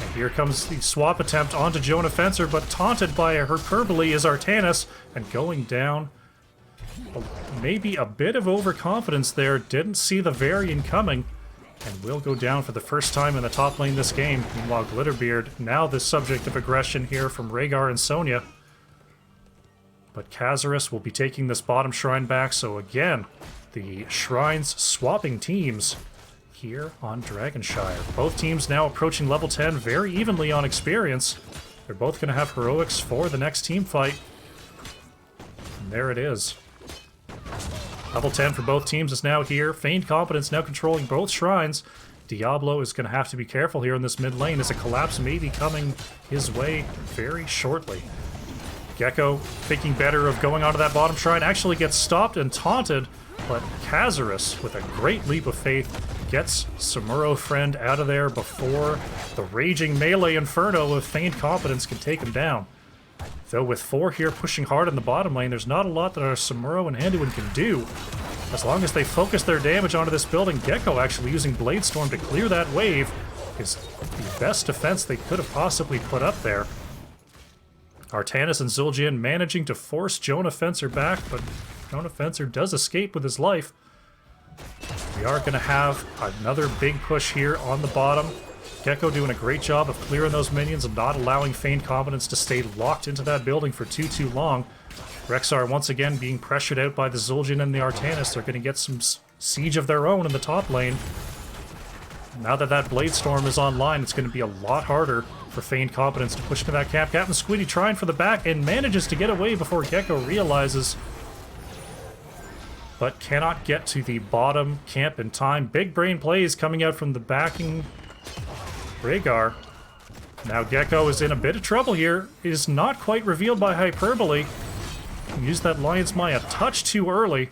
And here comes the swap attempt onto Jonah Fencer, but taunted by a hyperbole is Artanis, and going down. Maybe a bit of overconfidence there, didn't see the Varian coming, and will go down for the first time in the top lane this game. Meanwhile, Glitterbeard, now the subject of aggression here from Rhaegar and Sonya. But Khazarus will be taking this bottom shrine back, so again, the shrines swapping teams here on Dragonshire. Both teams now approaching level 10 very evenly on experience. They're both going to have heroics for the next team fight. And there it is. Level 10 for both teams is now here. Feigned Competence now controlling both shrines. Diablo is going to have to be careful here in this mid lane as a collapse may be coming his way very shortly. Gecko, thinking better of going onto that bottom shrine, actually gets stopped and taunted, but Khazarus, with a great leap of faith, gets Samuro Friend out of there before the raging melee inferno of Feigned Competence can take him down. Though with 4 here pushing hard in the bottom lane, there's not a lot that our Samuro and Anduin can do. As long as they focus their damage onto this building, Gecko actually using Bladestorm to clear that wave is the best defense they could have possibly put up there. Artanis and Zul'jin managing to force Jonah Fencer back, but Jonah Fencer does escape with his life. We are going to have another big push here on the bottom. Gecko doing a great job of clearing those minions and not allowing Feigned Competence to stay locked into that building for too long. Rexxar once again being pressured out by the Zul'jin and the Artanis. They're going to get some siege of their own in the top lane. Now that that Bladestorm is online, it's going to be a lot harder for Feigned Competence to push into that camp. Captain Squiddy trying for the back and manages to get away before Gecko realizes, but cannot get to the bottom camp in time. Big brain plays coming out from the backing Rhaegar. Now Gecko is in a bit of trouble here. It is not quite revealed by Hyperbole. Used that Lion's Maw a touch too early.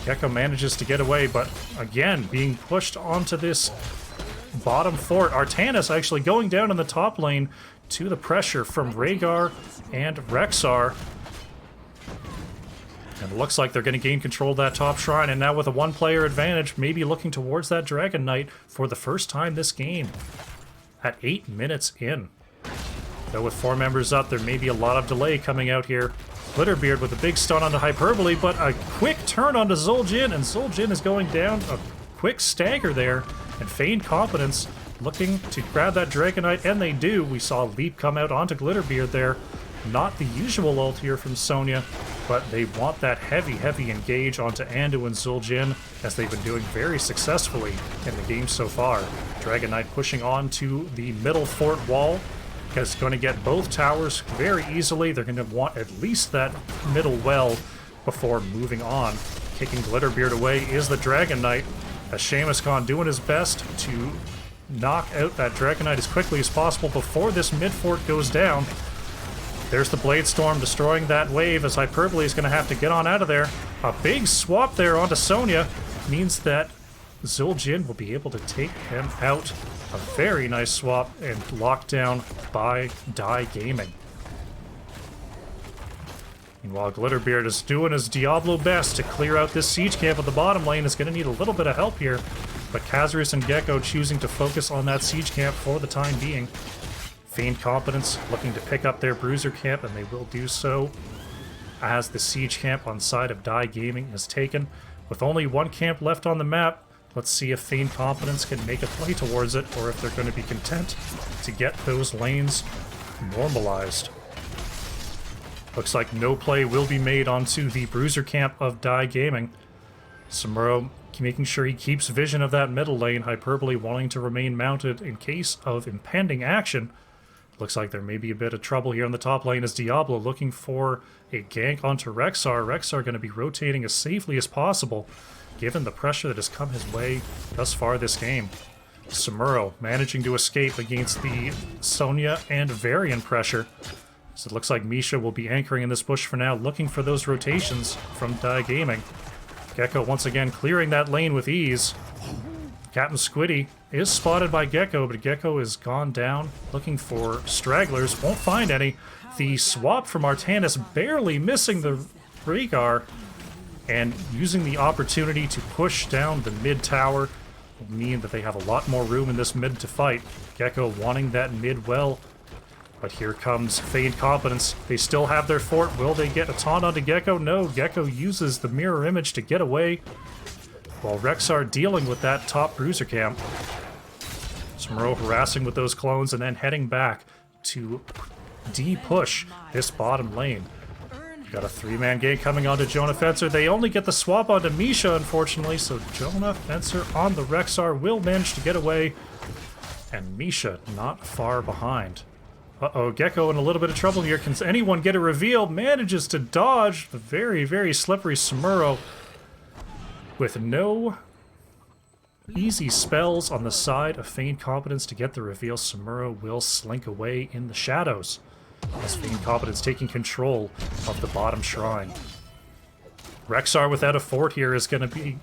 Gecko manages to get away, but again, being pushed onto this bottom fort. Artanis actually going down in the top lane to the pressure from Rhaegar and Rexxar. And it looks like they're going to gain control of that top shrine, and now with a one-player advantage, maybe looking towards that Dragon Knight for the first time this game. At 8 minutes in. Though with 4 members up, there may be a lot of delay coming out here. Glitterbeard with a big stun onto Hyperbole, but a quick turn onto Zul'jin, and Zul'jin is going down. A quick stagger there, and Feigned Competence looking to grab that Dragon Knight, and they do. We saw a leap come out onto Glitterbeard there. Not the usual ult here from Sonya, but they want that heavy engage onto Anduin and Zul'jin, as they've been doing very successfully in the game so far. Dragon Knight pushing on to the middle fort wall, because it's going to get both towers very easily. They're going to want at least that middle well before moving on. Kicking Glitterbeard away is the Dragon Knight, as Seamus Khan doing his best to knock out that Dragon Knight as quickly as possible before this mid fort goes down. There's the Bladestorm destroying that wave, as Hyperbole is going to have to get on out of there. A big swap there onto Sonya means that Zul'jin will be able to take him out. A very nice swap and lockdown by Die Gaming. Meanwhile, Glitterbeard is doing his Diablo best to clear out this siege camp at the bottom lane. Is going to need a little bit of help here, but Khazarus and Gecko choosing to focus on that siege camp for the time being. Feigned Competence looking to pick up their Bruiser camp, and they will do so as the siege camp on side of Die Gaming is taken. With only 1 camp left on the map, let's see if Feigned Competence can make a play towards it, or if they're going to be content to get those lanes normalized. Looks like no play will be made onto the Bruiser camp of Die Gaming. Samuro making sure he keeps vision of that middle lane, Hyperbole wanting to remain mounted in case of impending action. Looks like there may be a bit of trouble here on the top lane as Diablo looking for a gank onto Rexxar. Rexxar going to be rotating as safely as possible, given the pressure that has come his way thus far this game. Samuro managing to escape against the Sonya and Varian pressure. So it looks like Misha will be anchoring in this bush for now, looking for those rotations from Die Gaming. Gecko once again clearing that lane with ease. Captain Squiddy is spotted by Gecko, but Gecko is gone down, looking for stragglers, won't find any. The swap from Artanis barely missing the Rhaegar, and using the opportunity to push down the mid tower. will mean that they have a lot more room in this mid to fight. Gecko wanting that mid well. But here comes Feigned Competence. They still have their fort. Will they get a taunt onto Gecko? No, Gecko uses the mirror image to get away, while Rexar dealing with that top bruiser camp. Smurro harassing with those clones and then heading back to de-push this bottom lane. Got a 3-man gank coming onto Jonah Fencer. They only get the swap onto Misha, unfortunately, so Jonah Fencer on the Rexar will manage to get away, and Misha not far behind. Uh-oh, Gecko in a little bit of trouble here. Can anyone get a reveal? Manages to dodge the very, very slippery Smurro with no easy spells on the side of Feigned Competence to get the reveal. Smurro will slink away in the shadows as Feigned Competence taking control of the bottom shrine. Rexar without a fort here is going to be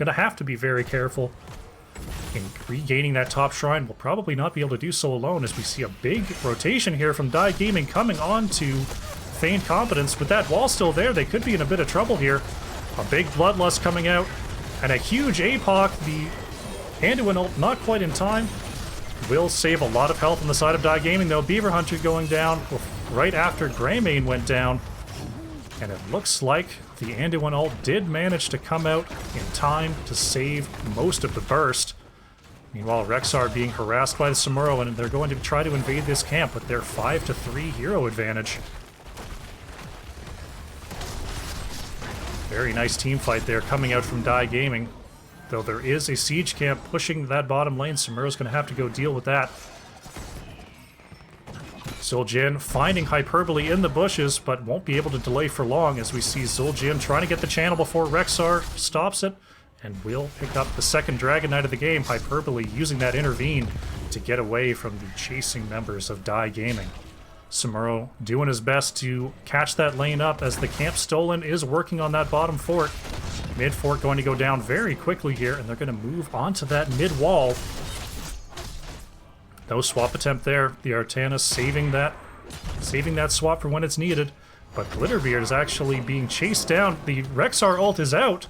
have to be very careful in regaining that top shrine. Will probably not be able to do so alone, as we see a big rotation here from Die Gaming coming on to Feigned Competence. With that wall still there, they could be in a bit of trouble here. A big Bloodlust coming out, and a huge APOC. The Anduin ult not quite in time. Will save a lot of health on the side of Die Gaming, though. Beaver Hunter going down right after Greymane went down. And it looks like the Anduin ult did manage to come out in time to save most of the burst. Meanwhile, Rexar being harassed by the Samuro, and they're going to try to invade this camp with their 5-3 hero advantage. Very nice team fight there coming out from Die Gaming. Though there is a siege camp pushing that bottom lane, Samuro's going to have to go deal with that. Zul'jin finding Hyperbole in the bushes, but won't be able to delay for long, as we see Zul'jin trying to get the channel before Rexar stops it, and will pick up the second Dragon Knight of the game. Hyperbole using that intervene to get away from the chasing members of Die Gaming. Samuro doing his best to catch that lane up, as the camp stolen is working on that bottom fort. Mid fort going to go down very quickly here, and they're going to move onto that mid wall. No swap attempt there. The Artanis saving that swap for when it's needed. But Glitterbeard is actually being chased down. The Rexar ult is out,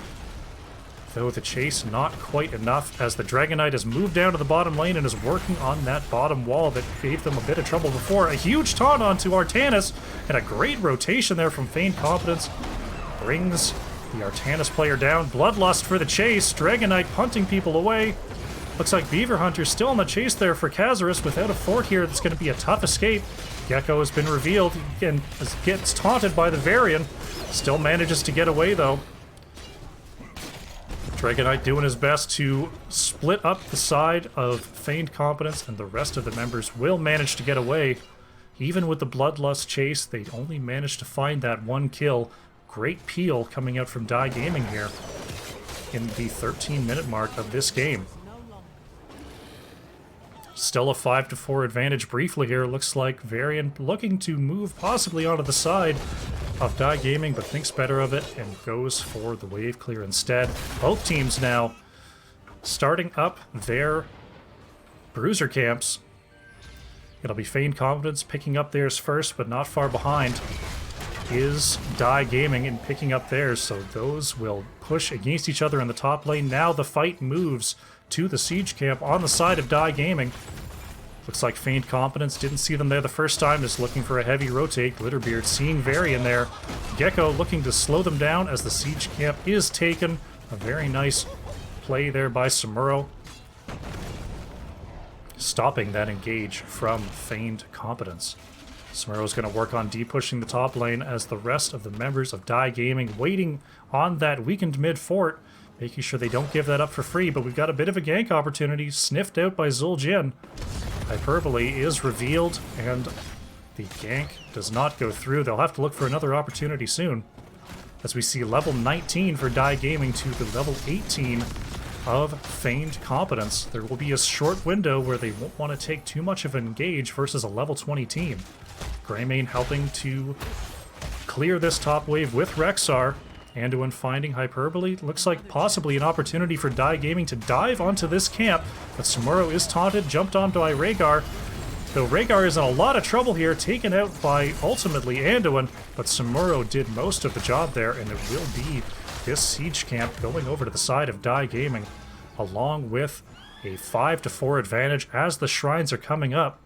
though the chase not quite enough, as the Dragon Knight has moved down to the bottom lane and is working on that bottom wall that gave them a bit of trouble before. A huge taunt onto Artanis, and a great rotation there from Feigned Competence brings the Artanis player down. Bloodlust for the chase. Dragon Knight punting people away. Looks like Beaver Hunter's still on the chase there for Kazarus. Without a fort here, that's going to be a tough escape. Gecko has been revealed and gets taunted by the Varian. Still manages to get away, though. Dragon Knight doing his best to split up the side of Feigned Competence, and the rest of the members will manage to get away. Even with the Bloodlust chase, they only managed to find that one kill. Great peel coming out from Die Gaming here in the 13-minute mark of this game. Still a 5-4 advantage briefly here. Looks like Varian looking to move possibly onto the side of Die Gaming, but thinks better of it and goes for the wave clear instead. Both teams now starting up their bruiser camps. It'll be Feigned Competence picking up theirs first, but not far behind is Die Gaming and picking up theirs, so those will push against each other in the top lane. Now the fight moves to the siege camp on the side of Die Gaming. Looks like Feigned Competence didn't see them there the first time, just looking for a heavy rotate. Glitterbeard seeing Varian there. Gecko looking to slow them down as the siege camp is taken. A very nice play there by Samuro, stopping that engage from Feigned Competence. Samuro's going to work on de-pushing the top lane, as the rest of the members of Die Gaming waiting on that weakened mid fort, making sure they don't give that up for free. But we've got a bit of a gank opportunity sniffed out by Zul'jin. Hyperbole is revealed, and the gank does not go through. They'll have to look for another opportunity soon, as we see level 19 for Die Gaming to the level 18 of Feigned Competence. There will be a short window where they won't want to take too much of an engage versus a level 20 team. Greymane helping to clear this top wave with Rexar. Anduin finding Hyperbole. Looks like possibly an opportunity for Die Gaming to dive onto this camp, but Samuro is taunted, jumped onto by Rhaegar. Though Rhaegar is in a lot of trouble here, taken out by ultimately Anduin, but Samuro did most of the job there, and it will be this siege camp going over to the side of Die Gaming. along with a 5-4 advantage as the shrines are coming up.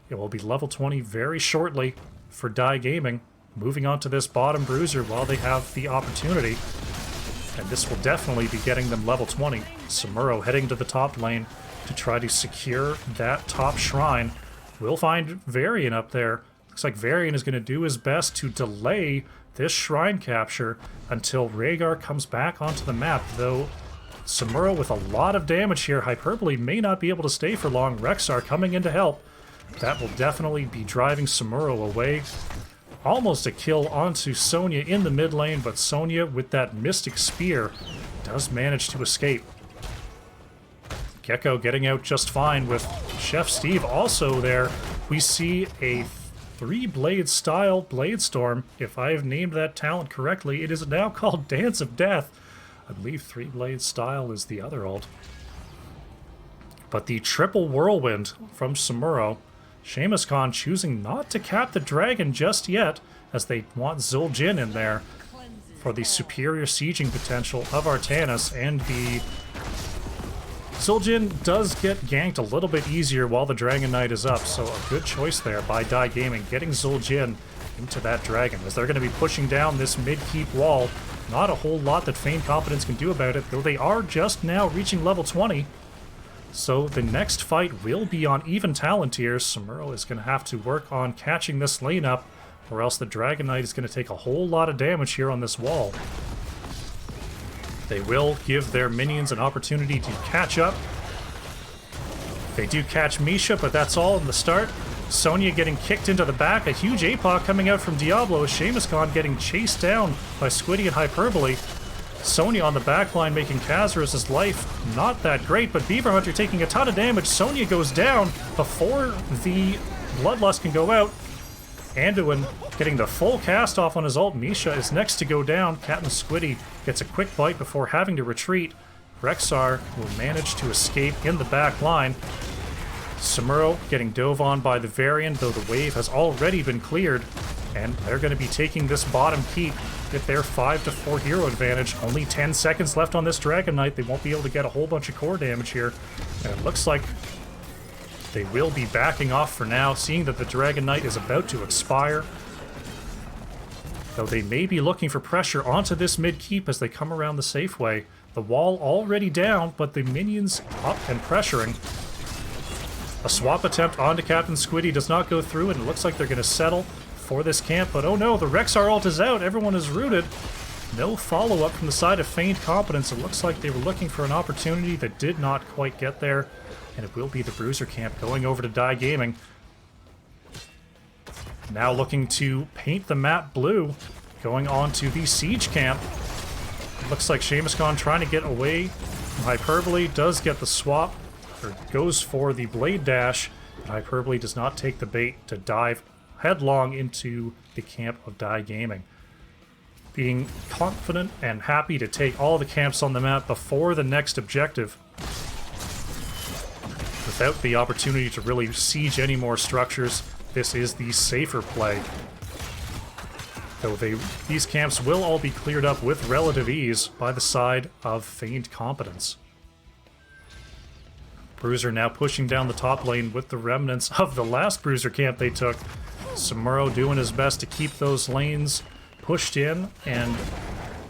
It will be level 20 very shortly for Die Gaming, moving on to this bottom bruiser while they have the opportunity. And this will definitely be getting them level 20. Samuro heading to the top lane to try to secure that top shrine. We'll find Varian up there. Looks like Varian is going to do his best to delay this shrine capture until Rhaegar comes back onto the map, though Samuro with a lot of damage here. Hyperbole may not be able to stay for long. Rexxar coming in to help. That will definitely be driving Samuro away. Almost a kill onto Sonya in the mid lane, but Sonya with that Mystic Spear does manage to escape. Gecko getting out just fine with Chef Steve also there. We see a 3-blade style Blade Storm. If I have named that talent correctly, it is now called Dance of Death. I believe 3-blade style is the other ult. But the triple whirlwind from Samuro. Seamus Khan choosing not to cap the dragon just yet, as they want Zul'jin in there for the superior sieging potential of Artanis, and the Zul'jin does get ganked a little bit easier while the Dragon Knight is up, so a good choice there by Die Gaming, getting Zul'jin into that dragon, as they're going to be pushing down this mid-keep wall. Not a whole lot that Feigned Competence can do about it, though they are just now reaching level 20. So the next fight will be on even talent tiers. Samuro is going to have to work on catching this lane up, or else the Dragon Knight is going to take a whole lot of damage here on this wall. They will give their minions an opportunity to catch up. They do catch Misha, but that's all in the start. Sonya getting kicked into the back. A huge APOC coming out from Diablo. Seamus Khan getting chased down by Squiddy and Hyperbole. Sonya on the backline making Khazarus' life not that great, but Beaver Hunter taking a ton of damage. Sonya goes down before the Bloodlust can go out. Anduin getting the full cast off on his ult. Misha is next to go down. Captain Squiddy gets a quick bite before having to retreat. Rexxar will manage to escape in the back line. Samuro getting dove on by the Varian, though the wave has already been cleared. And they're going to be taking this bottom keep with their 5-4 hero advantage. Only 10 seconds left on this Dragon Knight. They won't be able to get a whole bunch of core damage here. And it looks like they will be backing off for now, seeing that the Dragon Knight is about to expire. Though they may be looking for pressure onto this mid-keep as they come around the Safeway. The wall already down, but the minions up and pressuring. A swap attempt onto Captain Squiddy does not go through, and it looks like they're going to settle for this camp. But oh no, the Rexxar ult is out. Everyone is rooted. No follow-up from the side of Feigned Competence. It looks like they were looking for an opportunity that did not quite get there. And it will be the Bruiser camp going over to Die Gaming. Now looking to paint the map blue, going on to the Siege camp. It looks like Seamus Khan trying to get away from Hyperbole, does get the swap, or goes for the Blade Dash, but Hyperbole does not take the bait to dive headlong into the camp of Die Gaming. Being confident and happy to take all the camps on the map before the next objective, without the opportunity to really siege any more structures. This is the safer play. Though these camps will all be cleared up with relative ease by the side of Feigned Competence. Bruiser now pushing down the top lane with the remnants of the last Bruiser camp they took. Samuro doing his best to keep those lanes pushed in and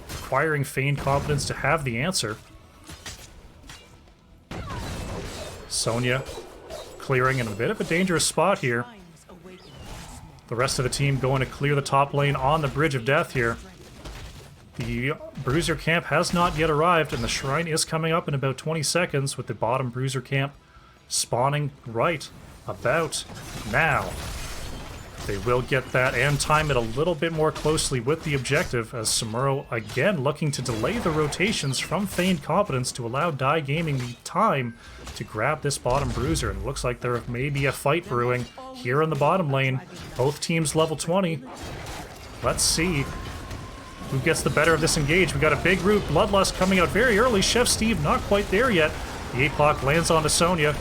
requiring Feigned Competence to have the answer. Sonya clearing in a bit of a dangerous spot here. The rest of the team going to clear the top lane on the Bridge of Death here. The Bruiser camp has not yet arrived, and the Shrine is coming up in about 20 seconds, with the bottom Bruiser camp spawning right about now. They will get that and time it a little bit more closely with the objective, as Samuro again looking to delay the rotations from Feigned Competence to allow Die Gaming the time to grab this bottom Bruiser. And it looks like there may be a fight brewing here in the bottom lane. Both teams level 20. Let's see who gets the better of this engage. We got a big root Bloodlust coming out very early. Chef Steve not quite there yet. The APOC lands onto Sonya.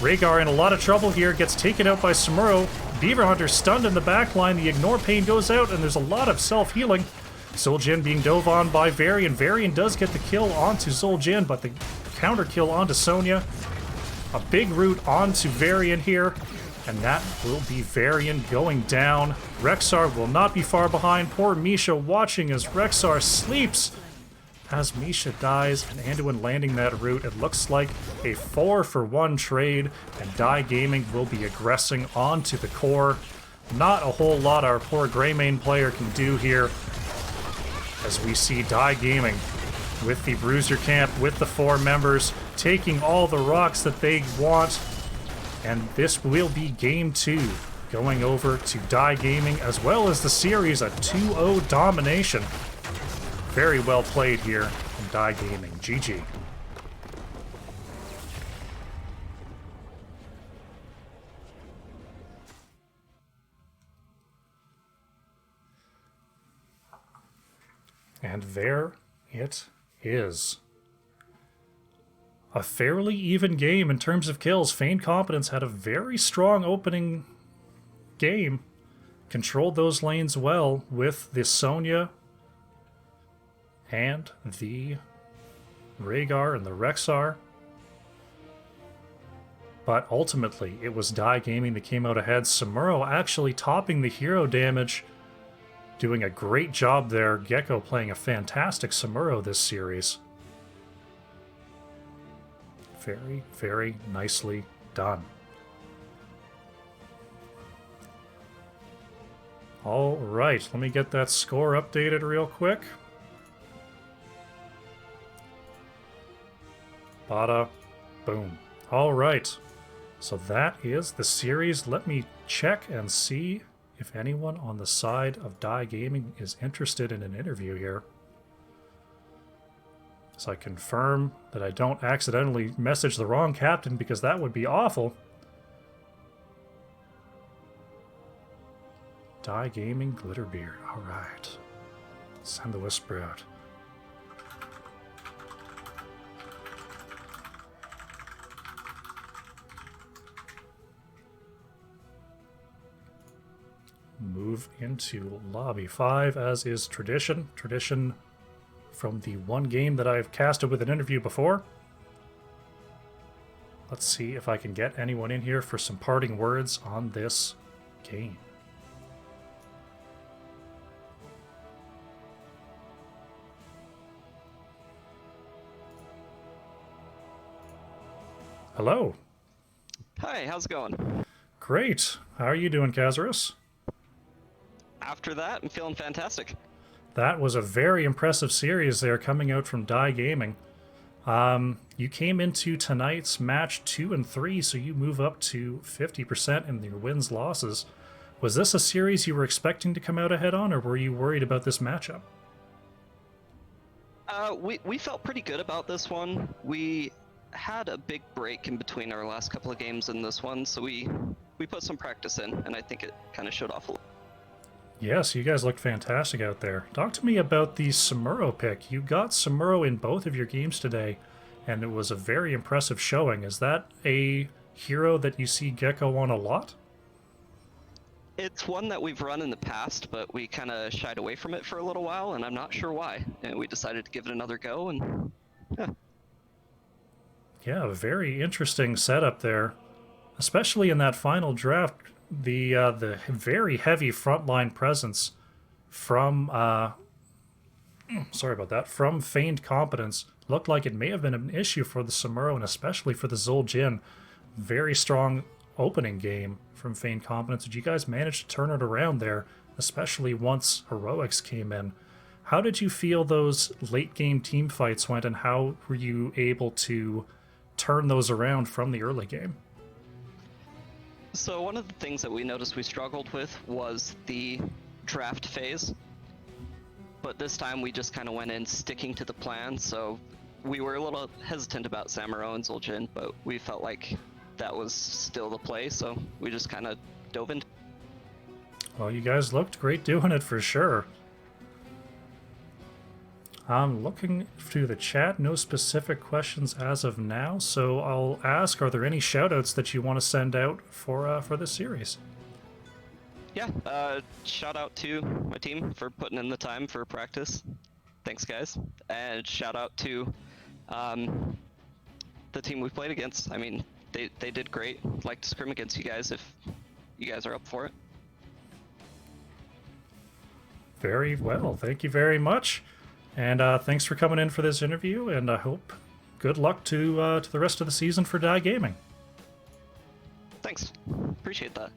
Rhaegar in a lot of trouble here, gets taken out by Samuro. Beaver Hunter stunned in the backline. The Ignore Pain goes out, and there's a lot of self-healing. Zul'jin being dove on by Varian. Varian does get the kill onto Zul'jin, but the counter kill onto Sonya. A big root onto Varian here, and that will be Varian going down. Rexar will not be far behind. Poor Misha watching as Rexar sleeps as Misha dies, and Anduin landing that root. It looks like a 4-for-1 trade, and Die Gaming will be aggressing onto the core. Not a whole lot our poor Greymane player can do here, as we see Die Gaming with the Bruiser Camp, with the 4 members, taking all the rocks that they want. And this will be game 2, going over to Die Gaming, as well as the series, a 2-0 domination. Very well played here from Die Gaming. GG. And there it is. A fairly even game in terms of kills. Feigned Competence had a very strong opening game. Controlled those lanes well with the Sonya and the Rhaegar and the Rexar. But ultimately, it was Die Gaming that came out ahead. Samuro actually topping the hero damage, doing a great job there. Gecko playing a fantastic Samuro this series. Very, very nicely done. All right, let me get that score updated real quick. Bada, boom. All right, so that is the series. Let me check and see if anyone on the side of Die Gaming is interested in an interview here. So I confirm that I don't accidentally message the wrong captain, because that would be awful. Die Gaming, Glitterbeard. All right. Send the whisper out. Move into Lobby 5, as is tradition. Tradition from the one game that I've casted with an interview before. Let's see if I can get anyone in here for some parting words on this game. Hello. Hi, how's it going? Great. How are you doing, Kazarus? After that, I'm feeling fantastic. That was a very impressive series there coming out from Die Gaming. You came into tonight's match 2 and 3, so you move up to 50% in your wins losses. Was this a series you were expecting to come out ahead on, or were you worried about this matchup? We felt pretty good about this one. We had a big break in between our last couple of games in this one, so we put some practice in, and I think it kind of showed off a little. Yes, you guys looked fantastic out there. Talk to me about the Samuro pick. You got Samuro in both of your games today, and it was a very impressive showing. Is that a hero that you see Gecko on a lot? It's one that we've run in the past, but we kind of shied away from it for a little while, and I'm not sure why. And we decided to give it another go, and yeah. Yeah, a very interesting setup there, especially in that final draft. The very heavy frontline presence from sorry about that, from Feigned Competence looked like it may have been an issue for the Samuro and especially for the Zul'jin. Very strong opening game from Feigned Competence. Did you guys manage to turn it around there, especially once heroics came in? How did you feel those late game team fights went, and how were you able to turn those around from the early game? So one of the things that we noticed we struggled with was the draft phase. But this time we just kind of went in sticking to the plan, so we were a little hesitant about Samuro and Zul'jin, but we felt like that was still the play, so we just kind of dove into. Well, you guys looked great doing it for sure. I'm looking through the chat, no specific questions as of now, so I'll ask, are there any shoutouts that you want to send out for this series? Yeah, shout out to my team for putting in the time for practice. Thanks, guys. And shout out to the team we played against. I mean, they did great. I'd like to scrim against you guys if you guys are up for it. Very well. Thank you very much. And thanks for coming in for this interview, and I hope good luck to the rest of the season for Die Gaming. Thanks. Appreciate that.